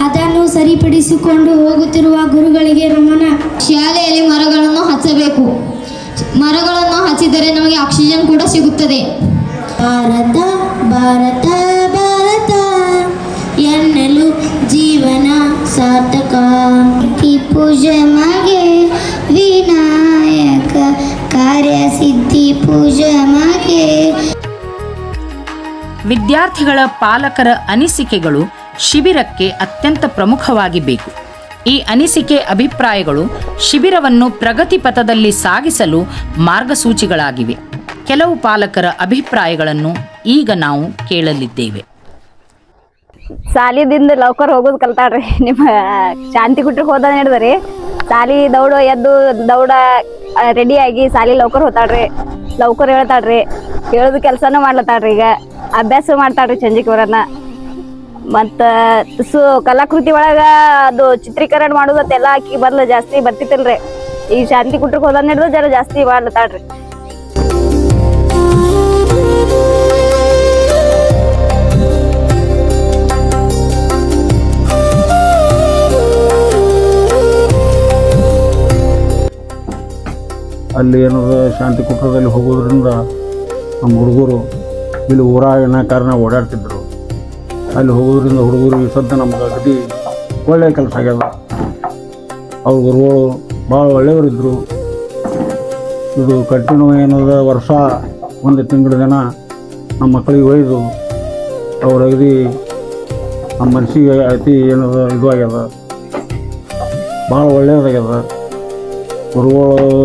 ಅದನ್ನು ಸರಿಪಡಿಸಿಕೊಂಡು ಹೋಗುತ್ತಿರುವ ಗುರುಗಳಿಗೆ ನಮನ. ಶಾಲೆಯಲ್ಲಿ ಮರಗಳನ್ನು ಹಚ್ಚಬೇಕು. ಮರಗಳನ್ನು ಹಚ್ಚಿದರೆ ನಮಗೆ ಆಕ್ಸಿಜನ್ ಕೂಡ ಸಿಗುತ್ತದೆ. ಭಾರತ ಭಾರತ ಭಾರತ ಎನ್ನಲು ಜೀವನ ಸಾರ್ಥಕ. ಈ ಪೂಜೆ ಮಗೆ ವಿನಾಯಕ ಕಾರ್ಯ ಸಿದ್ಧಿ ಪೂಜೆ ಮಗೆ. ವಿದ್ಯಾರ್ಥಿಗಳ ಪಾಲಕರ ಅನಿಸಿಕೆಗಳು ಶಿಬಿರಕ್ಕೆ ಅತ್ಯಂತ ಪ್ರಮುಖವಾಗಿ ಬೇಕು. ಈ ಅನಿಸಿಕೆ ಅಭಿಪ್ರಾಯಗಳು ಶಿಬಿರವನ್ನು ಪ್ರಗತಿ ಪಥದಲ್ಲಿ ಸಾಗಿಸಲು ಮಾರ್ಗಸೂಚಿಗಳಾಗಿವೆ. ಕೆಲವು ಪಾಲಕರ ಅಭಿಪ್ರಾಯಗಳನ್ನು ಈಗ ನಾವು ಕೇಳಲಿದ್ದೇವೆ. ಸಾಲಿದಿಂದ ಲೌಕರ್ ಹೋಗೋದು ಕಲ್ತಾಳ್ರಿ. ನಿಮ್ಮ ಶಾಂತಿ ಕುಟ್ರಿಗೆ ಹೋದ ನಡೆದ್ರಿ ಸಾಲಿ ದೌಡ ರೆಡಿಯಾಗಿ ಸಾಲಿ ಲೌಕರ್ ಹೋತಾಳ್ರಿ, ಲೌಕರ್ ಹೇಳ್ತಾಳ್ರಿ, ಹೇಳೋದು ಕೆಲಸನೂ ಮಾಡ್ಲತ್ತಾಳ್ರಿ. ಈಗ ಅಭ್ಯಾಸ ಮಾಡ್ತಾಳ್ರಿ ಸಂಜಿಕ್ ಬರೋಣ. ಮತ್ತು ಕಲಾಕೃತಿ ಒಳಗ ಅದು ಚಿತ್ರೀಕರಣ ಮಾಡೋದತ್ತೆಲ್ಲ ಆಕಿ ಜಾಸ್ತಿ ಬರ್ತಿತ್ತಲ್ರಿ. ಈ ಶಾಂತಿ ಕುಟ್ರಿಗೆ ಹೋದ ನಡೆದು ಜರ ಜಾಸ್ತಿ ಮಾಡ್ಲತ್ತಾಳ್ರಿ. ಅಲ್ಲಿ ಏನದ ಶಾಂತಿ ಕುಟದಲ್ಲಿ ಹೋಗೋದ್ರಿಂದ ನಮ್ಮ ಹುಡುಗರು ಇಲ್ಲಿ ಊರಾಗಿನ ಕಾರಣ ಓಡಾಡ್ತಿದ್ರು. ಅಲ್ಲಿ ಹೋಗೋದ್ರಿಂದ ಹುಡುಗರು ಈ ಸದ್ದ ನಮ್ಗೆ ಅಗದಿ ಒಳ್ಳೆಯ ಕೆಲಸ ಆಗ್ಯದ. ಅವ್ರ ಗುರುಗಳು ಭಾಳ ಒಳ್ಳೆಯವರಿದ್ದರು. ಇದು ಕಂಟಿನ್ಯೂ ಏನದ ವರ್ಷ ಒಂದು ತಿಂಗಳ ದಿನ ನಮ್ಮ ಮಕ್ಕಳಿಗೆ ಒಯ್ದು ಅವ್ರ ಅಗದಿ ನಮ್ಮ ಮನಸ್ಸಿಗೆ ಅತಿ ಏನದ ಇದು ಆಗ್ಯದ, ಭಾಳ ಒಳ್ಳೆಯದಾಗ್ಯದ. ಗುರುಗಳು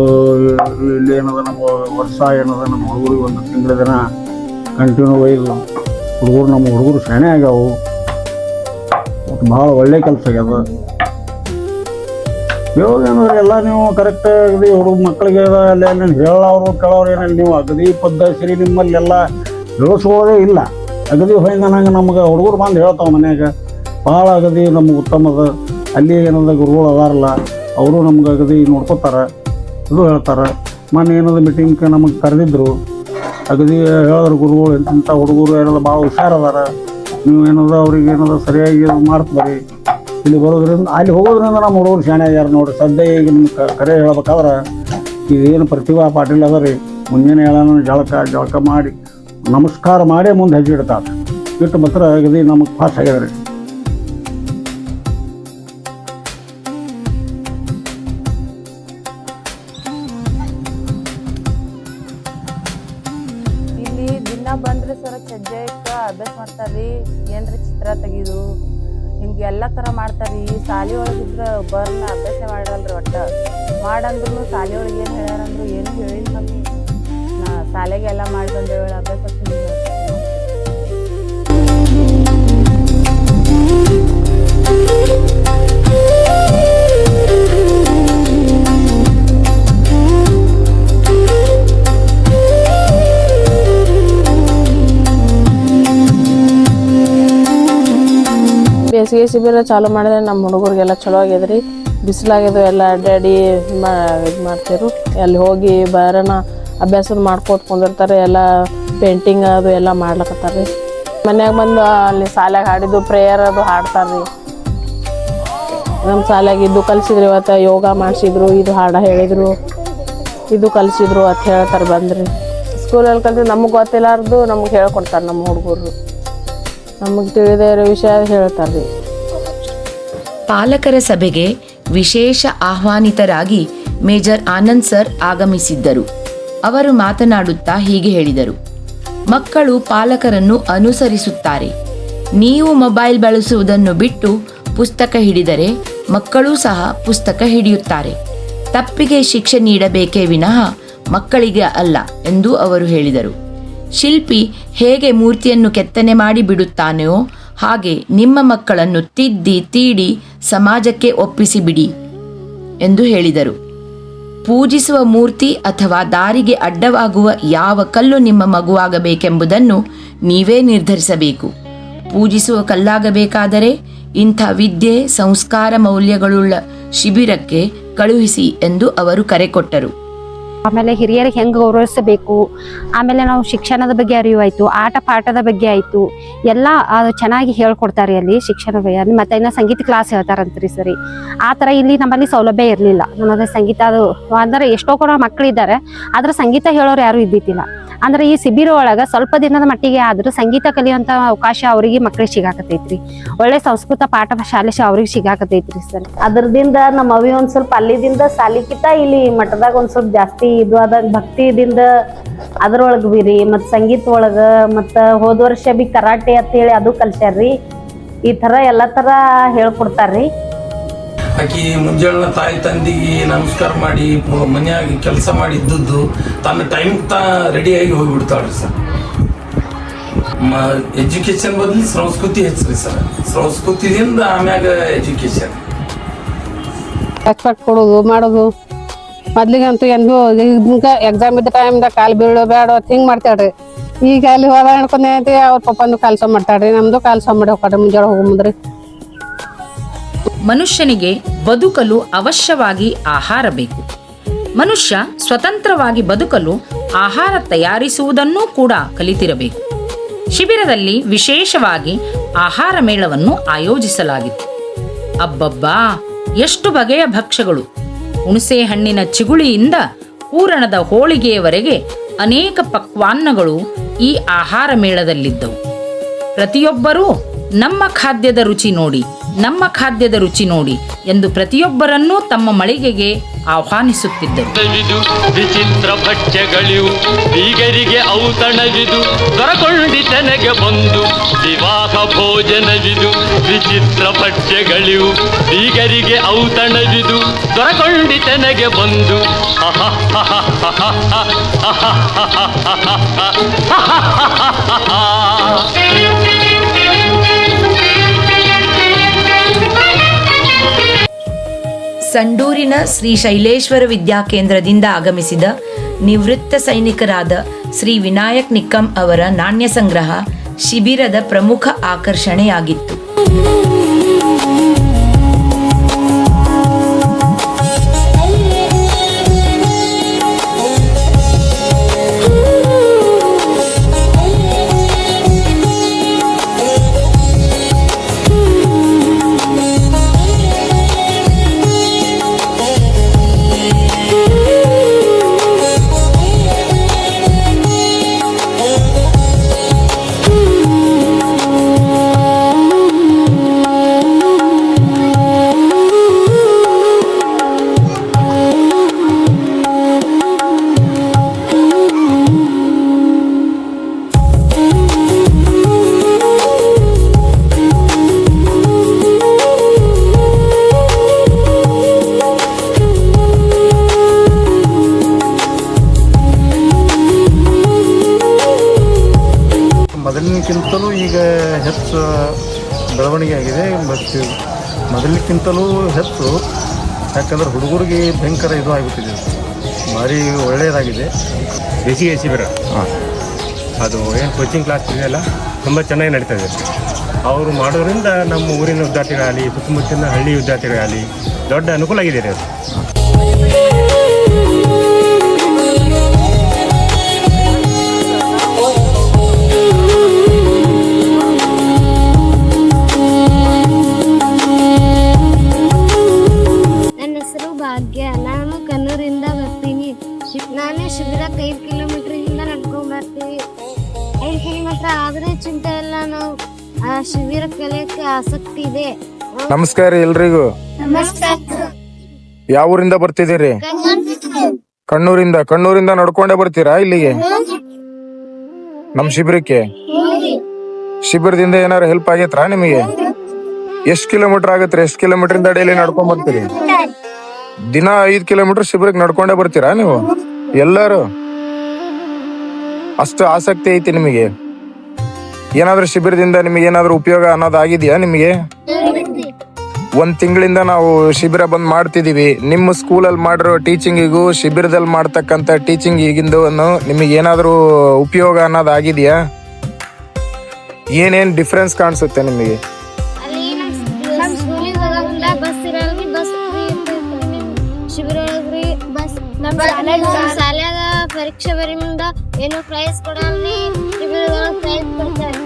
ಇಲ್ಲಿ ಏನದ ನಮ್ಮ ವರ್ಷ ಏನದ ನಮ್ಮ ಹುಡುಗರಿಗೆ ಒಂದು ತಿಂಗಳ ದಿನ ಕಂಟಿನ್ಯೂ ಒಯ್ದು ಹುಡುಗರು ನಮ್ಮ ಹುಡುಗರು ಶಾಣೆ ಆಗ್ಯಾವು. ಮತ್ತು ಭಾಳ ಒಳ್ಳೆಯ ಕೆಲಸ ಆಗ್ಯದ. ಹೇಳೋದೇನಂದ್ರೆ ಎಲ್ಲ ನೀವು ಕರೆಕ್ಟ್ ಅಗದಿ ಹುಡುಗ ಮಕ್ಕಳಿಗೆ ಅಲ್ಲೇ ನೀವು ಹೇಳೋರು ಕೇಳೋರು ಏನಲ್ಲಿ ನೀವು ಅಗದಿ ಪದ್ಧತಿ ನಿಮ್ಮಲ್ಲೆಲ್ಲ ಬೆಳೆಸ್ಕೊಳ್ಳೋದೇ ಇಲ್ಲ. ಅಗದಿ ಹೊಯ್ದ ನಂಗೆ ನಮ್ಗೆ ಹುಡುಗರು ಬಂದು ಹೇಳ್ತಾವೆ ಮನ್ಯಾಗ ಭಾಳ ಅಗದಿ ನಮ್ಗೆ ಉತ್ತಮದ. ಅಲ್ಲಿ ಏನದ ಗುರುಗಳು ಅದಾರಲ್ಲ ಅವರು ನಮ್ಗೆ ಅಗದಿ ನೋಡ್ಕೋತಾರೆ, ಇದು ಹೇಳ್ತಾರೆ. ಮೊನ್ನೆ ಏನದ ಮೀಟಿಂಗ್ ನಮಗೆ ಕರೆದಿದ್ರು, ಅಗದಿ ಹೇಳಿದ್ರು ಗುರುಗಳು ಇಂಥ ಹುಡುಗರು ಏನದ ಭಾಳ ಹುಷಾರದಾರ, ನೀವು ಏನದ ಅವ್ರಿಗೆ ಏನದ ಸರಿಯಾಗಿ ಮಾಡ್ತೀರಿ. ಇಲ್ಲಿ ಬರೋದ್ರಿಂದ ಅಲ್ಲಿ ಹೋಗೋದ್ರಿಂದ ನಮ್ಮ ಹುಡುಗರು ಶಾಣೆ ಆಗ್ಯಾರ ನೋಡ್ರಿ. ಸದ್ಯ ಈಗ ನಿಮ್ಗೆ ಕರೆ ಹೇಳ್ಬೇಕಾದ್ರೆ ಇದೇನು ಪ್ರತಿಭಾ ಪಾಟೀಲ್ ಅದ ರೀ, ಮುಂಜಾನೆ ಹೇಳೋಣ ಜಳಕ ಮಾಡಿ ನಮಸ್ಕಾರ ಮಾಡೇ ಮುಂದೆ ಹೆಜ್ಜೆ ಇಡ್ತಾರೆ. ಇಟ್ಟು ಮಾತ್ರ ಅಗದಿ ನಮಗೆ ಪಾಸ್ ಆಗ್ಯದ ರೀ. ಇಲ್ಲಿ ದಿನ ಬಂದ್ರೆ ಸರ ಚಜ್ಜೆ ಅಭ್ಯಾಸ ಮಾಡ್ತಾರ್ರಿ, ಏನ್ರಿ ಚಿತ್ರ ತೆಗಿದು ಹಿಂಗೆ ಎಲ್ಲ ಥರ ಮಾಡ್ತಾರ್ರಿ. ಶಾಲೆ ಒಳಗಿದ್ರೆ ಬರ್ನ ಅಭ್ಯಾಸ ಮಾಡಲ್ರಿ, ಒಟ್ಟ ಮಾಡಂದ್ರು ಶಾಲೆ ಒಳಗೆ ಏನು ಹೇಳ್ಯಾರಂದ್ರು ಏನು ಹೇಳಿಲ್ಲ ನಮಗೆ. ನಾ ಶಾಲೆಗೆ ಎಲ್ಲ ಮಾಡಿ ಬಂದೇಳಿ ಅಭ್ಯಾಸ ಬೇಸಿಗೆ ಶಿಬಿರ ಚಾಲು ಮಾಡಿದ್ರೆ ನಮ್ಮ ಹುಡುಗರಿಗೆಲ್ಲ ಚಲೋ ಆಗ್ಯದ್ರಿ. ಬಿಸಿಲಾಗ್ಯದು ಎಲ್ಲ ಅಡ್ಡಾಡಿ ಇದು ಮಾಡ್ತಿರು. ಅಲ್ಲಿ ಹೋಗಿ ಬೇರೆನ ಅಭ್ಯಾಸ ಮಾಡ್ಕೋತ ಕುಂದಿರ್ತಾರೆ. ಎಲ್ಲ ಪೇಂಟಿಂಗ್ ಅದು ಎಲ್ಲ ಮಾಡ್ಲಕತ್ತಾರ್ರಿ. ಮನ್ಯಾಗ ಬಂದು ಅಲ್ಲಿ ಶಾಲ್ಯಾಗ ಹಾಡಿದ್ದು ಪ್ರೇಯರ್ ಅದು ಹಾಡ್ತಾರ್ರಿ. ನಮ್ಮ ಶಾಲ್ಯಾಗ ಇದು ಕಲಿಸಿದ್ರು, ಇವತ್ತು ಯೋಗ ಮಾಡಿಸಿದ್ರು, ಇದು ಹಾಡ ಹೇಳಿದ್ರು, ಇದು ಕಲಿಸಿದ್ರು ಅಂತ ಹೇಳ್ತಾರೆ ಬಂದ್ರಿ. ಸ್ಕೂಲಲ್ಲಿ ಕಲ್ತು ನಮಗೆ ಗೊತ್ತಿಲ್ಲಾರ್ದು ನಮ್ಗೆ ಹೇಳ್ಕೊಡ್ತಾರೆ ನಮ್ಮ ಹುಡುಗರು. ನಮಗೆ ತಿಳಿದ ವಿಷಯ ಹೇಳ್ತಾರ್ರಿ. ಪಾಲಕರ ಸಭೆಗೆ ವಿಶೇಷ ಆಹ್ವಾನಿತರಾಗಿ ಮೇಜರ್ ಆನಂದ್ ಸರ್ ಆಗಮಿಸಿದ್ದರು. ಅವರು ಮಾತನಾಡುತ್ತಾ ಹೀಗೆ ಹೇಳಿದರು: ಮಕ್ಕಳು ಪಾಲಕರನ್ನು ಅನುಸರಿಸುತ್ತಾರೆ. ನೀವು ಮೊಬೈಲ್ ಬಳಸುವುದನ್ನು ಬಿಟ್ಟು ಪುಸ್ತಕ ಹಿಡಿದರೆ ಮಕ್ಕಳೂ ಸಹ ಪುಸ್ತಕ ಹಿಡಿಯುತ್ತಾರೆ. ತಪ್ಪಿಗೆ ಶಿಕ್ಷೆ ನೀಡಬೇಕೇ ವಿನಃ ಮಕ್ಕಳಿಗೆ ಅಲ್ಲ ಎಂದು ಅವರು ಹೇಳಿದರು. ಶಿಲ್ಪಿ ಹೇಗೆ ಮೂರ್ತಿಯನ್ನು ಕೆತ್ತನೆ ಮಾಡಿ ಬಿಡುತ್ತಾನೆಯೋ ಹಾಗೆ ನಿಮ್ಮ ಮಕ್ಕಳನ್ನು ತಿದ್ದಿ ತೀಡಿ ಸಮಾಜಕ್ಕೆ ಒಪ್ಪಿಸಿಬಿಡಿ ಎಂದು ಹೇಳಿದರು. ಪೂಜಿಸುವ ಮೂರ್ತಿ ಅಥವಾ ದಾರಿಗೆ ಅಡ್ಡವಾಗುವ ಯಾವ ಕಲ್ಲು ನಿಮ್ಮ ಮಗುವಾಗಬೇಕೆಂಬುದನ್ನು ನೀವೇ ನಿರ್ಧರಿಸಬೇಕು. ಪೂಜಿಸುವ ಕಲ್ಲಾಗಬೇಕಾದರೆ ಇಂಥ ವಿದ್ಯೆ ಸಂಸ್ಕಾರ ಮೌಲ್ಯಗಳುಳ್ಳ ಶಿಬಿರಕ್ಕೆ ಕಳುಹಿಸಿ ಎಂದು ಅವರು ಕರೆ ಕೊಟ್ಟರು. ಆಮೇಲೆ ಹಿರಿಯರಿಗೆ ಹೆಂಗೆ ಗೌರವಿಸಬೇಕು, ಆಮೇಲೆ ನಾವು ಶಿಕ್ಷಣದ ಬಗ್ಗೆ ಅರಿವಾಯಿತು, ಆಟ ಪಾಠದ ಬಗ್ಗೆ ಆಯಿತು, ಎಲ್ಲ ಚೆನ್ನಾಗಿ ಹೇಳ್ಕೊಡ್ತಾರೆ ಅಲ್ಲಿ ಶಿಕ್ಷಣ ಬಗ್ಗೆ. ಮತ್ತು ಇನ್ನು ಸಂಗೀತ ಕ್ಲಾಸ್ ಹೇಳ್ತಾರಂತ್ರಿ ಸರಿ. ಆ ಥರ ಇಲ್ಲಿ ನಮ್ಮಲ್ಲಿ ಸೌಲಭ್ಯ ಇರಲಿಲ್ಲ. ನಮ್ಮದು ಸಂಗೀತ ಅದು ಅಂದರೆ ಎಷ್ಟೋ ಕೂಡ ಮಕ್ಕಳಿದ್ದಾರೆ, ಆದರೆ ಸಂಗೀತ ಹೇಳೋರು ಯಾರೂ ಇದ್ದಿದ್ದಿಲ್ಲ. ಅಂದ್ರೆ ಈ ಶಿಬಿರ ಒಳಗೆ ಸ್ವಲ್ಪ ದಿನದ ಮಟ್ಟಿಗೆ ಆದರೂ ಸಂಗೀತ ಕಲಿಯುವಂಥ ಅವಕಾಶ ಅವರಿಗೆ ಮಕ್ಕಳಿಗೆ ಸಿಗಾಕತೈತ್ರಿ. ಒಳ್ಳೆ ಸಂಸ್ಕೃತ ಪಾಠ ಶಾಲೆ ಅವ್ರಿಗೆ ಸಿಗಾಕತೈತ್ರಿ ಸರ್. ಅದರದಿಂದ ನಮ್ಮ ಅವಿ ಒಂದ್ ಸ್ವಲ್ಪ ಅಲ್ಲಿದಿಂದ ಸಾಲಿಕಿತ ಇಲ್ಲಿ ಮಠದಾಗ ಒಂದ್ ಸ್ವಲ್ಪ ಜಾಸ್ತಿ ಇದು ಆದಾಗ ಭಕ್ತಿದಿಂದ ಅದ್ರೊಳಗೆ ಬಿರಿ ಮತ್ತು ಸಂಗೀತ ಒಳಗೆ ಮತ್ತು ಹೋದ ವರ್ಷ ಬಿ ಕರಾಟೆ ಅಂತ ಹೇಳಿ ಅದು ಕಲ್ಸ್ಯಾರ್ರಿ. ಈ ಥರ ಎಲ್ಲ ಥರ ಹೇಳ್ಕೊಡ್ತಾರ್ರಿ. ಆಕಿ ಮುಂಜಾನೆ ತಾಯಿ ತಂದಿಗೆ ನಮಸ್ಕಾರ ಮಾಡಿ ಮನೆಯಾಗಿ ಕೆಲಸ ಮಾಡಿ ಇದ್ದದ್ದು ತನ್ನ ಟೈಮ್ ರೆಡಿಯಾಗಿ ಹೋಗಿಬಿಡ್ತಾಳ್ರಿ ಸರ್. ಎಜುಕೇಶನ್ ಬದಲು ಸಂಸ್ಕೃತಿ ಹೆಚ್ಚ್ರಿ ಸರ್. ಸಂಸ್ಕೃತಿದಿಂದ ಆಮ್ಯಾಗ ಎಜುಕೇಶನ್ ಎಕ್ಸ್ಪೆಕ್ಟ್ ಕೊಡೋದು ಮಾಡೋದು. ಮೊದ್ಲಿಗಂತೂ ಎಂದು ಎಕ್ಸಾಮ್ ಇದ್ದ ಟೈಮ್ದಾಗ ಕಾಲು ಬೀಳೋ ಬೇಡ ಹಿಂಗೆ ಮಾಡ್ತಾಳ್ರಿ. ಈಗ ಅಲ್ಲಿ ಹೋದ ಅನ್ಕೊಂಡೈತಿ ಅವ್ರ ಪಪ್ಪಂದು ಕಾಲ್ಸ ಮಾಡ್ತಾಳ್ರಿ, ನಮ್ದು ಕಾಲ್ಸ ಮಾಡಿ ಹೋಗ್ರಿ ಮುಂಜಾನೆ ಹೋಗೋ ಮುಂದ್ರಿ. ಮನುಷ್ಯನಿಗೆ ಬದುಕಲು ಅವಶ್ಯವಾಗಿ ಆಹಾರ ಬೇಕು. ಮನುಷ್ಯ ಸ್ವತಂತ್ರವಾಗಿ ಬದುಕಲು ಆಹಾರ ತಯಾರಿಸುವುದನ್ನೂ ಕೂಡ ಕಲಿತಿರಬೇಕು. ಶಿಬಿರದಲ್ಲಿ ವಿಶೇಷವಾಗಿ ಆಹಾರ ಮೇಳವನ್ನು ಆಯೋಜಿಸಲಾಗಿತ್ತು. ಅಬ್ಬಬ್ಬಾ, ಎಷ್ಟು ಬಗೆಯ ಭಕ್ಷ್ಯಗಳು! ಹುಣಸೆ ಹಣ್ಣಿನ ಚಿಗುಳಿಯಿಂದ ಹೂರಣದ ಹೋಳಿಗೆಯವರೆಗೆ ಅನೇಕ ಪಕ್ವಾನ್ನಗಳು ಈ ಆಹಾರ ಮೇಳದಲ್ಲಿದ್ದವು. ಪ್ರತಿಯೊಬ್ಬರೂ ನಮ್ಮ ಖಾದ್ಯದ ರುಚಿ ನೋಡಿ, ನಮ್ಮ ಖಾದ್ಯದ ರುಚಿ ನೋಡಿ ಎಂದು ಪ್ರತಿಯೊಬ್ಬರನ್ನೂ ತಮ್ಮ ಮಳಿಗೆಗೆ ಆಹ್ವಾನಿಸುತ್ತಿದ್ದರು. ವಿಚಿತ್ರ ಭಕ್ಷ್ಯಗಳಿವು ಬೀಗರಿಗೆ ಔತಣವಿದು ದೊರಕೊಂಡಿತನೆಗೆ ಬಂದು ವಿವಾಹ ಭೋಜನವಿದು. ವಿಚಿತ್ರ ಭಕ್ಷ್ಯಗಳಿವು ಬೀಗರಿಗೆ ಔತಣವಿದು ದೊರಕೊಂಡಿತನೆಗೆ ಬಂದು. ಸಂಡೂರಿನ ಶ್ರೀ ಶೈಲೇಶ್ವರ ವಿದ್ಯಾಕೇಂದ್ರದಿಂದ ಆಗಮಿಸಿದ ನಿವೃತ್ತ ಸೈನಿಕರಾದ ಶ್ರೀ ವಿನಾಯಕ್ ನಿಕ್ಕಂ ಅವರ ನಾಣ್ಯ ಸಂಗ್ರಹ ಶಿಬಿರದ ಪ್ರಮುಖ ಆಕರ್ಷಣೆಯಾಗಿತ್ತು. ಮೊದಲಿನಕ್ಕಿಂತಲೂ ಈಗ ಹೆಚ್ಚು ಬೆಳವಣಿಗೆ ಆಗಿದೆ. ಮತ್ತು ಮೊದಲಿನಕ್ಕಿಂತಲೂ ಹೆಚ್ಚು, ಯಾಕಂದ್ರೆ ಹುಡುಗರಿಗೆ ಭಯಂಕರ ಇದು ಆಗಿಬಿಟ್ಟಿದೆ, ಭಾರಿ ಒಳ್ಳೆಯದಾಗಿದೆ. ಬೇಸಿಗೆ ಶಿಬಿರ ಅದು ಏನು ಕೋಚಿಂಗ್ ಕ್ಲಾಸ್ ಇದೆಯಲ್ಲ ತುಂಬ ಚೆನ್ನಾಗಿ ನಡೀತಾ ಇದೆ. ಅವರು ಮಾಡೋದ್ರಿಂದ ನಮ್ಮ ಊರಿನ ವಿದ್ಯಾರ್ಥಿಗಳಾಗಲಿ ಸುತ್ತಮುತ್ತಲಿನ ಹಳ್ಳಿ ವಿದ್ಯಾರ್ಥಿಗಳಾಗಲಿ ದೊಡ್ಡ ಅನುಕೂಲ ಆಗಿದೆ ಅದು. ನನ್ನ ಹೆಸರು ಭಾಗ್ಯ, ನಾನು ಕಣ್ಣೂರಿಂದ ಬರ್ತೀನಿ. ನಾನು ಶಿಬಿರಕ್ಕೆ 5 ಕಿಲೋಮೀಟರ್ ನಡ್ಕೊಂಡ್ ಬರ್ತೀವಿ. 5 ಕಿಲೋಮೀಟರ್ ಆದ್ರೆ ಚಿಂತೆ ಇಲ್ಲ, ನಾವು ಆ ಶಿಬಿರ ಕಲಿಯಕ್ಕೆ ಆಸಕ್ತಿ ಇದೆ. ನಮಸ್ಕಾರ ಎಲ್ರಿಗೂ. ಯಾವ ಊರಿಂದ ಬರ್ತಿದ್ದೀರಿ? ಕಣ್ಣೂರಿಂದ ನಡ್ಕೊಂಡೇ ಬರ್ತೀರಾ ಇಲ್ಲಿಗೆ ನಮ್ ಶಿಬಿರಕ್ಕೆ? ಶಿಬಿರದಿಂದ ಏನಾರು ಹೆಲ್ಪ್ ಆಗೈತ್ರಾ ನಿಮಗೆ? ಎಷ್ಟ್ ಕಿಲೋಮೀಟರ್ ಆಗತ್ರಿ? ಎಷ್ಟ್ ಕಿಲೋಮೀಟರ್ ಇಂದ ಡೈಲಿ ನಡ್ಕೊಂಡ್ ಬರ್ತೀರಿ? ದಿನ 5 ಕಿಲೋಮೀಟರ್ ಶಿಬಿರಕ್ಕೆ ನಡ್ಕೊಂಡೇ ಬರ್ತೀರಾ ನೀವು ಎಲ್ಲರೂ? ಅಷ್ಟು ಆಸಕ್ತಿ ಐತಿ ನಿಮಗೆ? ಏನಾದ್ರೂ ಶಿಬಿರದಿಂದ ನಿಮಗೆ ಏನಾದ್ರೂ ಉಪಯೋಗ ಅನ್ನೋದು ಆಗಿದೆಯಾ ನಿಮಗೆ? 1 ತಿಂಗಳಿಂದ ನಾವು ಶಿಬಿರ ಬಂದ್ ಮಾಡ್ತಿದೀವಿ. ನಿಮ್ಮ ಸ್ಕೂಲಲ್ಲಿ ಮಾಡಿರೋ ಟೀಚಿಂಗಿಗೂ ಶಿಬಿರದಲ್ಲಿ ಮಾಡ್ತಕ್ಕಂಥ ಟೀಚಿಂಗಿಗಿಂದು ನಿಮಗೆ ಏನಾದ್ರೂ ಉಪಯೋಗ ಅನ್ನೋದು ಆಗಿದೆಯಾ? ಏನೇನ್ ಡಿಫ್ರೆನ್ಸ್ ಕಾಣಿಸುತ್ತೆ ನಿಮಗೆ? ಶಾಲೆಯಾಗ ಪರೀಕ್ಷೆ ಬರೀ ಏನು ಪ್ರೈಸ್ ಕೊಡಲ್ಲಿ ಪ್ರೈಸ್ ಕೊಡ್ತಾರೆ.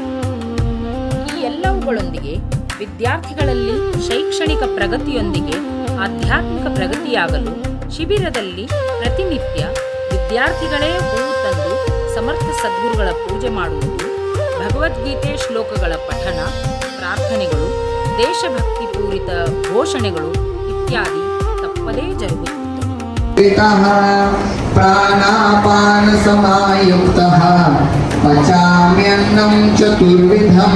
ಈ ಎಲ್ಲವುಗಳೊಂದಿಗೆ ವಿದ್ಯಾರ್ಥಿಗಳಲ್ಲಿ ಶೈಕ್ಷಣಿಕ ಪ್ರಗತಿಯೊಂದಿಗೆ ಆಧ್ಯಾತ್ಮಿಕ ಪ್ರಗತಿಯಾಗಲು ಶಿಬಿರದಲ್ಲಿ ಪ್ರತಿನಿತ್ಯ ವಿದ್ಯಾರ್ಥಿಗಳೇ ಹೂವು ತಂದು ಸಮರ್ಥ ಸದ್ಗುರುಗಳ ಪೂಜೆ ಮಾಡುವುದು, ಭಗವದ್ಗೀತೆ ಶ್ಲೋಕಗಳ ಪಠಣ, ಪ್ರಾರ್ಥನೆಗಳು, ದೇಶಭಕ್ತಿ ಪೂರಿತ ಘೋಷಣೆಗಳು ಇತ್ಯಾದಿ ತಪ್ಪದೇ ಜರುಗುತ್ತದೆ. ಪ್ರಾಣಾಪಾನ ಸಮಾಯುಕ್ತಃ ಪಚಾಮ್ಯನ್ನಂ ಚತುರ್ವಿಧಂ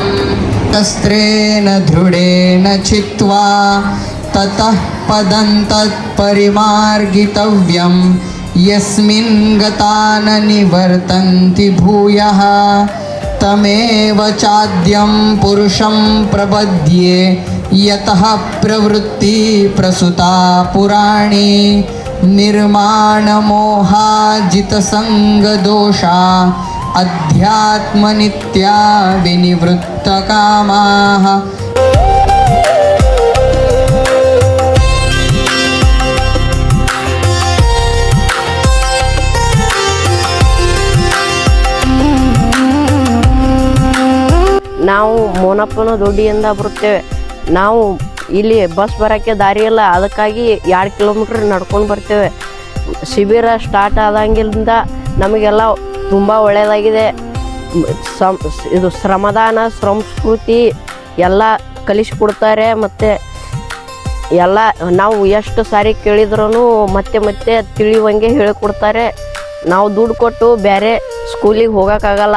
ತಸ್ತ್ರೇಣ ದೃಢೇನ ಚಿತ್ವಾ ತತಃ ಪದಂ ತತ್ಪರಿಮಾರ್ಗಿತವ್ಯಂ ಯಸ್ಮಿನ್ ಗತಾ ನ ನಿವರ್ತಂತಿ ಭೂಯಃ ತಮೇವ ಚಾದ್ಯಂ ಪುರುಷಂ ಪ್ರಪದ್ಯೆ ಯತಃ ಪ್ರವೃತ್ತಿ ಪ್ರಸುತಾ ಪುರಾಣಿ ನಿರ್ಮಾಣ ಮೋಹಾಜಿತ ಸಂಗ ದೋಷ ಅಧ್ಯಾತ್ಮ ನಿತ್ಯ ವಿನಿವೃತ್ತ ಕಾಮಾಃ. ನಾವು ಮೋನಪ್ಪನ ದೊಡ್ಡಿಯಿಂದ ಬರುತ್ತೇವೆ. ನಾವು ಇಲ್ಲಿ ಬಸ್ ಬರೋಕ್ಕೆ ದಾರಿ ಇಲ್ಲ, ಅದಕ್ಕಾಗಿ 2 ಕಿಲೋಮೀಟ್ರ್ ನಡ್ಕೊಂಡು ಬರ್ತೇವೆ. ಶಿಬಿರ ಸ್ಟಾರ್ಟ್ ಆದಂಗಿಂದ ನಮಗೆಲ್ಲ ತುಂಬ ಒಳ್ಳೆಯದಾಗಿದೆ. ಇದು ಶ್ರಮದಾನ ಸಂಸ್ಕೃತಿ ಎಲ್ಲ ಕಲಿಸಿಕೊಡ್ತಾರೆ. ಮತ್ತು ಎಲ್ಲ ನಾವು ಎಷ್ಟು ಸಾರಿ ಕೇಳಿದ್ರೂ ಮತ್ತೆ ತಿಳಿಯುವಂಗೆ ಹೇಳಿಕೊಡ್ತಾರೆ. ನಾವು ದುಡ್ಡು ಕೊಟ್ಟು ಬೇರೆ ಸ್ಕೂಲಿಗೆ ಹೋಗೋಕ್ಕಾಗಲ್ಲ.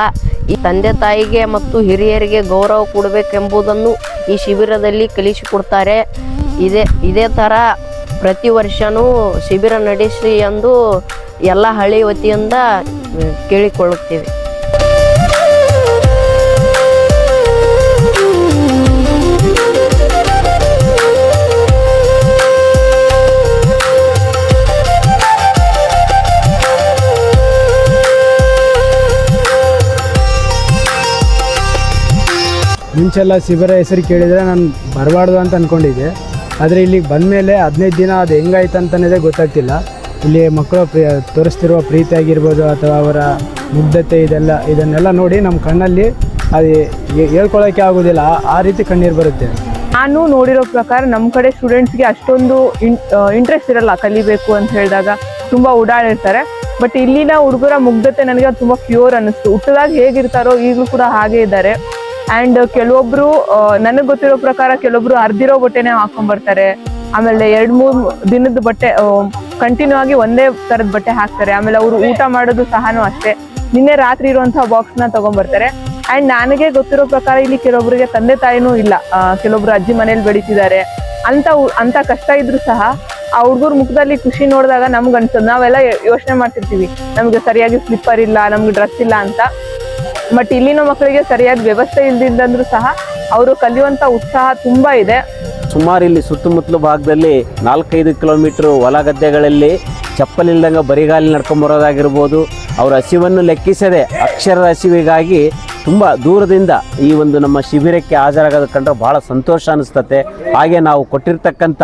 ಈ ತಂದೆ ತಾಯಿಗೆ ಮತ್ತು ಹಿರಿಯರಿಗೆ ಗೌರವ ಕೊಡಬೇಕೆಂಬುದನ್ನು ಈ ಶಿಬಿರದಲ್ಲಿ ಕಲಿಸಿಕೊಡ್ತಾರೆ. ಇದೇ ಥರ ಪ್ರತಿ ವರ್ಷವೂ ಶಿಬಿರ ನಡೆಸಿ ಎಂದು ಎಲ್ಲ ಹಳ್ಳಿ ವತಿಯಿಂದ ಕೇಳಿಕೊಳ್ಳುತ್ತೇವೆ. ಮುಂಚೆಲ್ಲ ಶಿಬಿರ ಹೆಸರು ಕೇಳಿದರೆ ನಾನು ಬರಬಾರ್ದು ಅಂತ ಅಂದ್ಕೊಂಡಿದ್ದೆ. ಆದರೆ ಇಲ್ಲಿಗೆ ಬಂದಮೇಲೆ 15 ದಿನ ಅದು ಹೆಂಗಾಯ್ತು ಅಂತಲೇ ಗೊತ್ತಾಗ್ತಿಲ್ಲ. ಇಲ್ಲಿ ಮಕ್ಕಳು ತೋರಿಸ್ತಿರುವ ಪ್ರೀತಿ ಆಗಿರ್ಬೋದು ಅಥವಾ ಅವರ ಮುಗ್ಧತೆ ಇದನ್ನೆಲ್ಲ ನೋಡಿ ನಮ್ಮ ಕಣ್ಣಲ್ಲಿ ಅದು ಹೇಳ್ಕೊಳ್ಳೋಕ್ಕೆ ಆಗೋದಿಲ್ಲ, ಆ ರೀತಿ ಕಣ್ಣೀರು ಬರುತ್ತೆ. ನಾನು ನೋಡಿರೋ ಪ್ರಕಾರ ನಮ್ಮ ಕಡೆ ಸ್ಟೂಡೆಂಟ್ಸ್ಗೆ ಅಷ್ಟೊಂದು ಇಂಟ್ರೆಸ್ಟ್ ಇರಲ್ಲ ಕಲಿಬೇಕು ಅಂತ ಹೇಳಿದಾಗ, ತುಂಬ ಓಡಾಡಿರ್ತಾರೆ. ಬಟ್ ಇಲ್ಲಿನ ಹುಡುಗರ ಮುಗ್ಧತೆ ನನಗೆ ತುಂಬ ಪ್ಯೂರ್ ಅನ್ನಿಸ್ತು. ಹುಟ್ಟದಾಗ ಹೇಗಿರ್ತಾರೋ ಈಗಲೂ ಕೂಡ ಹಾಗೆ ಇದ್ದಾರೆ. ಆ್ಯಂಡ್ ಕೆಲವೊಬ್ರು ನನಗೆ ಗೊತ್ತಿರೋ ಪ್ರಕಾರ ಕೆಲವೊಬ್ರು ಅರ್ಧಿರೋ ಬಟ್ಟೆನೇ ಹಾಕೊಂಡ್ಬರ್ತಾರೆ. ಆಮೇಲೆ 2-3 ದಿನದ ಬಟ್ಟೆ ಕಂಟಿನ್ಯೂ ಆಗಿ ಒಂದೇ ಥರದ ಬಟ್ಟೆ ಹಾಕ್ತಾರೆ. ಆಮೇಲೆ ಅವರು ಊಟ ಮಾಡೋದು ಸಹನೂ ಅಷ್ಟೇ, ನಿನ್ನೆ ರಾತ್ರಿ ಇರುವಂತಹ ಬಾಕ್ಸ್ನ ತಗೊಂಡ್ಬರ್ತಾರೆ. ಆ್ಯಂಡ್ ನನಗೆ ಗೊತ್ತಿರೋ ಪ್ರಕಾರ ಇಲ್ಲಿ ಕೆಲವೊಬ್ಬರಿಗೆ ತಂದೆ ತಾಯಿನೂ ಇಲ್ಲ, ಕೆಲವೊಬ್ರು ಅಜ್ಜಿ ಮನೇಲಿ ಬೆಳೀತಿದ್ದಾರೆ. ಅಂತ ಕಷ್ಟ ಇದ್ರು ಸಹ ಆ ಹುಡುಗರ ಮುಖದಲ್ಲಿ ಖುಷಿ ನೋಡಿದಾಗ ನಮ್ಗೆ ಅನ್ಸೋದು, ನಾವೆಲ್ಲ ಯೋಚನೆ ಮಾಡ್ತಿರ್ತೀವಿ ನಮ್ಗೆ ಸರಿಯಾಗಿ ಸ್ಲಿಪ್ಪರ್ ಇಲ್ಲ, ನಮ್ಗೆ ಡ್ರೆಸ್ ಇಲ್ಲ ಅಂತ. ಬಟ್ ಇಲ್ಲಿನ ಮಕ್ಕಳಿಗೆ ಸರಿಯಾದ ವ್ಯವಸ್ಥೆ ಇಲ್ದಿದ್ದಂದ್ರೂ ಸಹ ಅವರು ಕಲಿಯುವಂತ ಉತ್ಸಾಹ ತುಂಬಾ ಇದೆ. ಸುಮಾರು ಇಲ್ಲಿ ಸುತ್ತಮುತ್ತಲು ಭಾಗದಲ್ಲಿ 4-5 ಕಿಲೋಮೀಟರ್ ಹೊಲ ಗದ್ದೆಗಳಲ್ಲಿ ಚಪ್ಪಲಿಲ್ದಂಗೆ ಬರಿಗಾಲಿ ನಡ್ಕೊಂಬರೋದಾಗಿರ್ಬೋದು. ಅವರ ಹಸಿವನ್ನು ಲೆಕ್ಕಿಸದೆ ಅಕ್ಷರದ ಹಸಿವಿಗಾಗಿ ತುಂಬ ದೂರದಿಂದ ಈ ಒಂದು ನಮ್ಮ ಶಿಬಿರಕ್ಕೆ ಹಾಜರಾಗೋದು ಕಂಡ್ರೆ ಭಾಳ ಸಂತೋಷ ಅನಿಸ್ತತೆ. ಹಾಗೆ ನಾವು ಕೊಟ್ಟಿರ್ತಕ್ಕಂಥ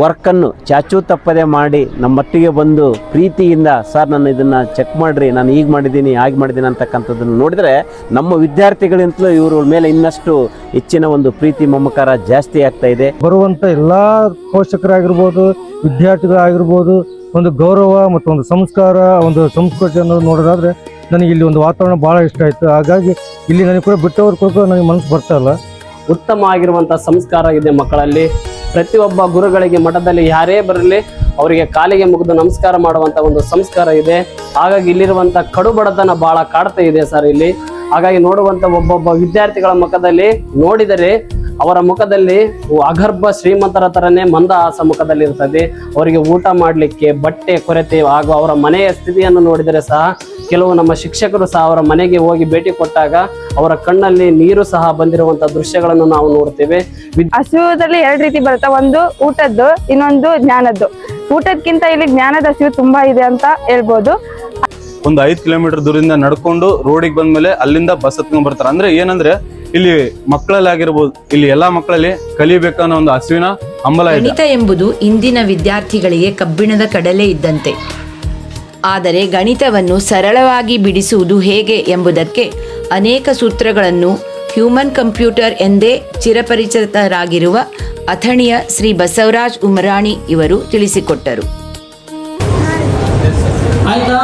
ವರ್ಕನ್ನು ಚಾಚೂ ತಪ್ಪದೆ ಮಾಡಿ ನಮ್ಮೊಟ್ಟಿಗೆ ಬಂದು ಪ್ರೀತಿಯಿಂದ ಸರ್ ನಾನು ಇದನ್ನು ಚೆಕ್ ಮಾಡಿರಿ, ನಾನು ಈಗ ಮಾಡಿದ್ದೀನಿ ಹಾಗೆ ಮಾಡಿದ್ದೀನಿ ಅಂತಕ್ಕಂಥದ್ದನ್ನು ನೋಡಿದರೆ ನಮ್ಮ ವಿದ್ಯಾರ್ಥಿಗಳಿಂತಲೂ ಇವ್ರ ಮೇಲೆ ಇನ್ನಷ್ಟು ಹೆಚ್ಚಿನ ಒಂದು ಪ್ರೀತಿ ಮಮಕಾರ ಜಾಸ್ತಿ ಆಗ್ತಾ ಇದೆ. ಬರುವಂಥ ಎಲ್ಲ ಪೋಷಕರಾಗಿರ್ಬೋದು, ವಿದ್ಯಾರ್ಥಿಗಳಾಗಿರ್ಬೋದು, ಒಂದು ಗೌರವ ಮತ್ತು ಒಂದು ಸಂಸ್ಕಾರ, ಒಂದು ಸಂಸ್ಕೃತಿಯನ್ನು ನೋಡೋದಾದರೆ ನನಗೆ ಇಲ್ಲಿ ಒಂದು ವಾತಾವರಣ ಭಾಳ ಇಷ್ಟ ಆಯಿತು. ಹಾಗಾಗಿ ಇಲ್ಲಿ ನನಗೆ ಕೂಡ ಬಿಟ್ಟವ್ರು ಕೂಡ ನನಗೆ ಮನಸ್ಸು ಬರ್ತಾ ಇಲ್ಲ. ಉತ್ತಮ ಆಗಿರುವಂಥ ಸಂಸ್ಕಾರ ಇದೆ ಮಕ್ಕಳಲ್ಲಿ. ಪ್ರತಿಯೊಬ್ಬ ಗುರುಗಳಿಗೆ ಮಠದಲ್ಲಿ ಯಾರೇ ಬರಲಿ ಅವರಿಗೆ ಕಾಲಿಗೆ ಮುಗಿದು ನಮಸ್ಕಾರ ಮಾಡುವಂಥ ಒಂದು ಸಂಸ್ಕಾರ ಇದೆ. ಹಾಗಾಗಿ ಇಲ್ಲಿರುವಂಥ ಕಡುಬಡತನ ಭಾಳ ಕಾಡ್ತಾ ಇದೆ ಸರ್ ಇಲ್ಲಿ. ಹಾಗಾಗಿ ನೋಡುವಂಥ ಒಬ್ಬೊಬ್ಬ ವಿದ್ಯಾರ್ಥಿಗಳ ಮುಖದಲ್ಲಿ ನೋಡಿದರೆ ಅವರ ಮುಖದಲ್ಲಿ ಅಗರ್ಭ ಶ್ರೀಮಂತರ ಥರನೇ ಮಂದಹಾಸ ಮುಖದಲ್ಲಿ ಇರ್ತದೆ. ಅವರಿಗೆ ಊಟ ಮಾಡಲಿಕ್ಕೆ ಬಟ್ಟೆ ಕೊರತೆ ಹಾಗೂ ಅವರ ಮನೆಯ ಸ್ಥಿತಿಯನ್ನು ನೋಡಿದರೆ ಸಹ ಕೆಲವು ನಮ್ಮ ಶಿಕ್ಷಕರು ಸಹ ಅವರ ಮನೆಗೆ ಹೋಗಿ ಭೇಟಿ ಕೊಟ್ಟಾಗ ಅವರ ಕಣ್ಣಲ್ಲಿ ನೀರು ಸಹ ಬಂದಿರುವಂತಹ ದೃಶ್ಯಗಳನ್ನು ನಾವು ನೋಡ್ತೇವೆ. ಹಸಿವುದಲ್ಲಿ 2 ರೀತಿ ಬರುತ್ತೆ, ಒಂದು ಊಟದ್ದು, ಇನ್ನೊಂದು ಜ್ಞಾನದ್ದು. ಊಟಕ್ಕಿಂತ ಇಲ್ಲಿ ಜ್ಞಾನದ ಹಸಿವು ತುಂಬಾ ಇದೆ ಅಂತ ಹೇಳ್ಬೋದು. ಒಂದು 5 ಕಿಲೋಮೀಟರ್ ದೂರದಿಂದ ನಡ್ಕೊಂಡು ರೋಡಿಗೆ ಬಂದ್ಮೇಲೆ ಅಲ್ಲಿಂದ ಬಸ್ ಹತ್ಕೊಂಡ್ ಬರ್ತಾರೆ. ಅಂದ್ರೆ ಏನಂದ್ರೆ ಇಲ್ಲಿ ಮಕ್ಕಳಲ್ಲಿ ಆಗಿರ್ಬೋದು, ಇಲ್ಲಿ ಎಲ್ಲಾ ಮಕ್ಕಳಲ್ಲಿ ಕಲಿಬೇಕನ್ನೋ ಒಂದು ಹಸಿವಿನ ಹಂಬಲ ಇದೆ. ಗಣಿತ ಎಂಬುದು ಇಂದಿನ ವಿದ್ಯಾರ್ಥಿಗಳಿಗೆ ಕಬ್ಬಿಣದ ಕಡಲೆ ಇದ್ದಂತೆ. ಆದರೆ ಗಣಿತವನ್ನು ಸರಳವಾಗಿ ಬಿಡಿಸುವುದು ಹೇಗೆ ಎಂಬುದಕ್ಕೆ ಅನೇಕ ಸೂತ್ರಗಳನ್ನು ಹ್ಯೂಮನ್ ಕಂಪ್ಯೂಟರ್ ಎಂದೇ ಚಿರಪರಿಚಿತರಾಗಿರುವ ಅಥಣಿಯ ಶ್ರೀ ಬಸವರಾಜ್ ಉಮರಾಣಿ ಇವರು ತಿಳಿಸಿಕೊಟ್ಟರು. ಆಯ್ತಾ?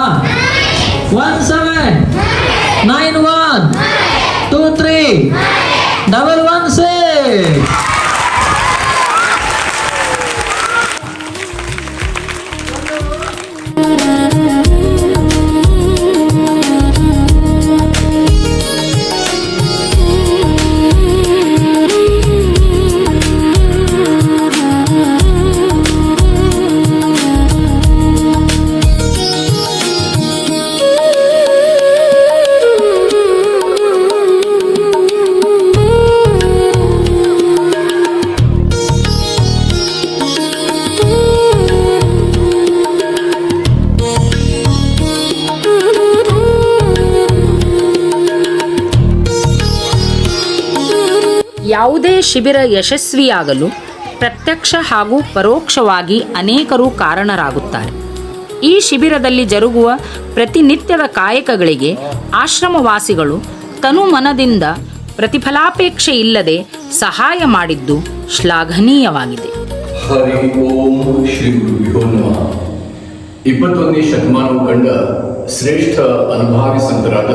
1791231116. ಯಾವುದೇ ಶಿಬಿರ ಯಶಸ್ವಿಯಾಗಲು ಪ್ರತ್ಯಕ್ಷ ಹಾಗೂ ಪರೋಕ್ಷವಾಗಿ ಅನೇಕರು ಕಾರಣರಾಗುತ್ತಾರೆ. ಈ ಶಿಬಿರದಲ್ಲಿ ಜರುಗುವ ಪ್ರತಿನಿತ್ಯದ ಕಾಯಕಗಳಿಗೆ ಆಶ್ರಮವಾಸಿಗಳು ತನು ಮನದಿಂದ ಪ್ರತಿಫಲಾಪೇಕ್ಷೆ ಇಲ್ಲದೆ ಸಹಾಯ ಮಾಡಿದ್ದು ಶ್ಲಾಘನೀಯವಾಗಿದೆ. ಹರಿ ಓಂ ಶ್ರೀ ಗುರುಭ್ಯೋ ನಮಃ. 21ನೇ ಶತಮಾನವು ಕಂಡ ಶ್ರೇಷ್ಠ ಅನುಭಾವಿ ಸಂತರಾದ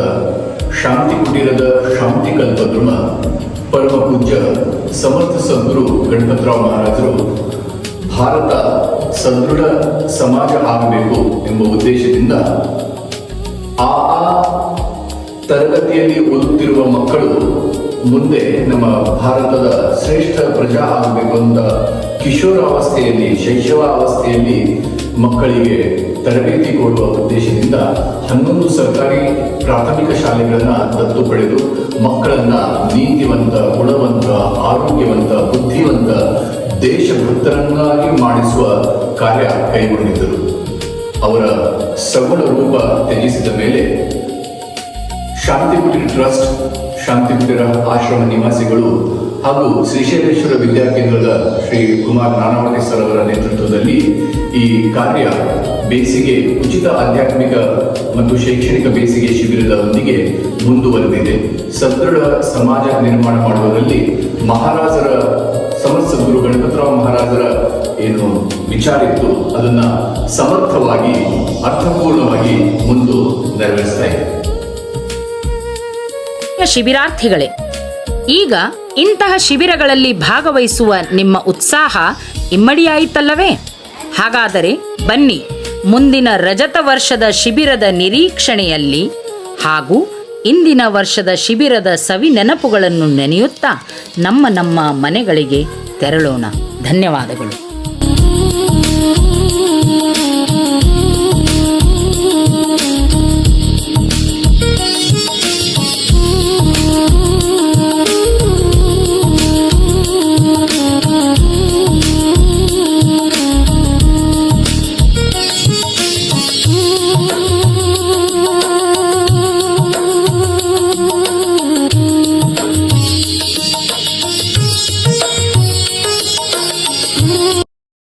ಶಾಂತಿ ಕುಟೀರದ ಶಾಂತಿ ಕಲ್ಪದ್ರುಮ ಪರಮ ಪೂಜ್ಯ ಸಮರ್ಥ ಸದ್ಗುರು ಗಣಪತರಾವ್ ಮಹಾರಾಜರು ಭಾರತ ಸದೃಢ ಸಮಾಜ ಆಗಬೇಕು ಎಂಬ ಉದ್ದೇಶದಿಂದ ಆ ತರಗತಿಯಲ್ಲಿ ಓದುತ್ತಿರುವ ಮಕ್ಕಳು ಮುಂದೆ ನಮ್ಮ ಭಾರತದ ಶ್ರೇಷ್ಠ ಪ್ರಜಾ ಆಗಬೇಕು ಅಂತ ಕಿಶೋರಾವಸ್ಥೆಯಲ್ಲಿ, ಶೈಶವಾವಸ್ಥೆಯಲ್ಲಿ ಮಕ್ಕಳಿಗೆ ತರಬೇತಿ ಕೊಡುವ ಉದ್ದೇಶದಿಂದ 11 ಸರ್ಕಾರಿ ಪ್ರಾಥಮಿಕ ಶಾಲೆಗಳನ್ನು ದತ್ತು ಪಡೆದು ಮಕ್ಕಳನ್ನ ನೀತಿವಂತ, ಗುಣವಂತ, ಆರೋಗ್ಯವಂತ, ಬುದ್ಧಿವಂತ, ದೇಶಭಕ್ತರನ್ನಾಗಿ ಮಾಡಿಸುವ ಕಾರ್ಯ ಕೈಗೊಂಡಿದ್ದರು. ಅವರ ಸಗುಣ ರೂಪ ತ್ಯಜಿಸಿದ ಮೇಲೆ ಶಾಂತಿ ಕುಟೀರ ಟ್ರಸ್ಟ್ ಶಾಂತಿಪುರ ಆಶ್ರಮ ನಿವಾಸಿಗಳು ಹಾಗೂ ಶ್ರೀಶೈಲೇಶ್ವರ ವಿದ್ಯಾಕೇಂದ್ರದ ಶ್ರೀ ಕುಮಾರ್ ನಾನಾವತಿ ಸರ್ ಅವರ ನೇತೃತ್ವದಲ್ಲಿ ಈ ಕಾರ್ಯ ಬೇಸಿಗೆ ಉಚಿತ ಆಧ್ಯಾತ್ಮಿಕ ಮತ್ತು ಶೈಕ್ಷಣಿಕ ಬೇಸಿಗೆ ಶಿಬಿರದೊಂದಿಗೆ ಮುಂದುವರೆದಿದೆ. ಸದೃಢ ಸಮಾಜ ನಿರ್ಮಾಣ ಮಾಡುವುದರಲ್ಲಿ ಮಹಾರಾಜರ ಸಮರ್ಥ ಸದ್ಗುರು ಗಣಪತರಾವ್ ಮಹಾರಾಜರ ಏನು ವಿಚಾರ ಇತ್ತು ಅದನ್ನ ಸಮರ್ಥವಾಗಿ ಅರ್ಥಪೂರ್ಣವಾಗಿ ಮುಂದೆ ನೆರವೇರಿಸ್ತಾ ಇದೆ. ಶಿಬಿರಾರ್ಥಿಗಳೇ, ಈಗ ಇಂತಹ ಶಿಬಿರಗಳಲ್ಲಿ ಭಾಗವಹಿಸುವ ನಿಮ್ಮ ಉತ್ಸಾಹ ಇಮ್ಮಡಿಯಾಯಿತಲ್ಲವೇ? ಹಾಗಾದರೆ ಬನ್ನಿ, ಮುಂದಿನ ರಜತ ವರ್ಷದ ಶಿಬಿರದ ನಿರೀಕ್ಷಣೆಯಲ್ಲಿ ಹಾಗೂ ಇಂದಿನ ವರ್ಷದ ಶಿಬಿರದ ಸವಿ ನೆನಪುಗಳನ್ನು ನೆನೆಯುತ್ತಾ ನಮ್ಮ ಮನೆಗಳಿಗೆ ತೆರಳೋಣ. ಧನ್ಯವಾದಗಳು.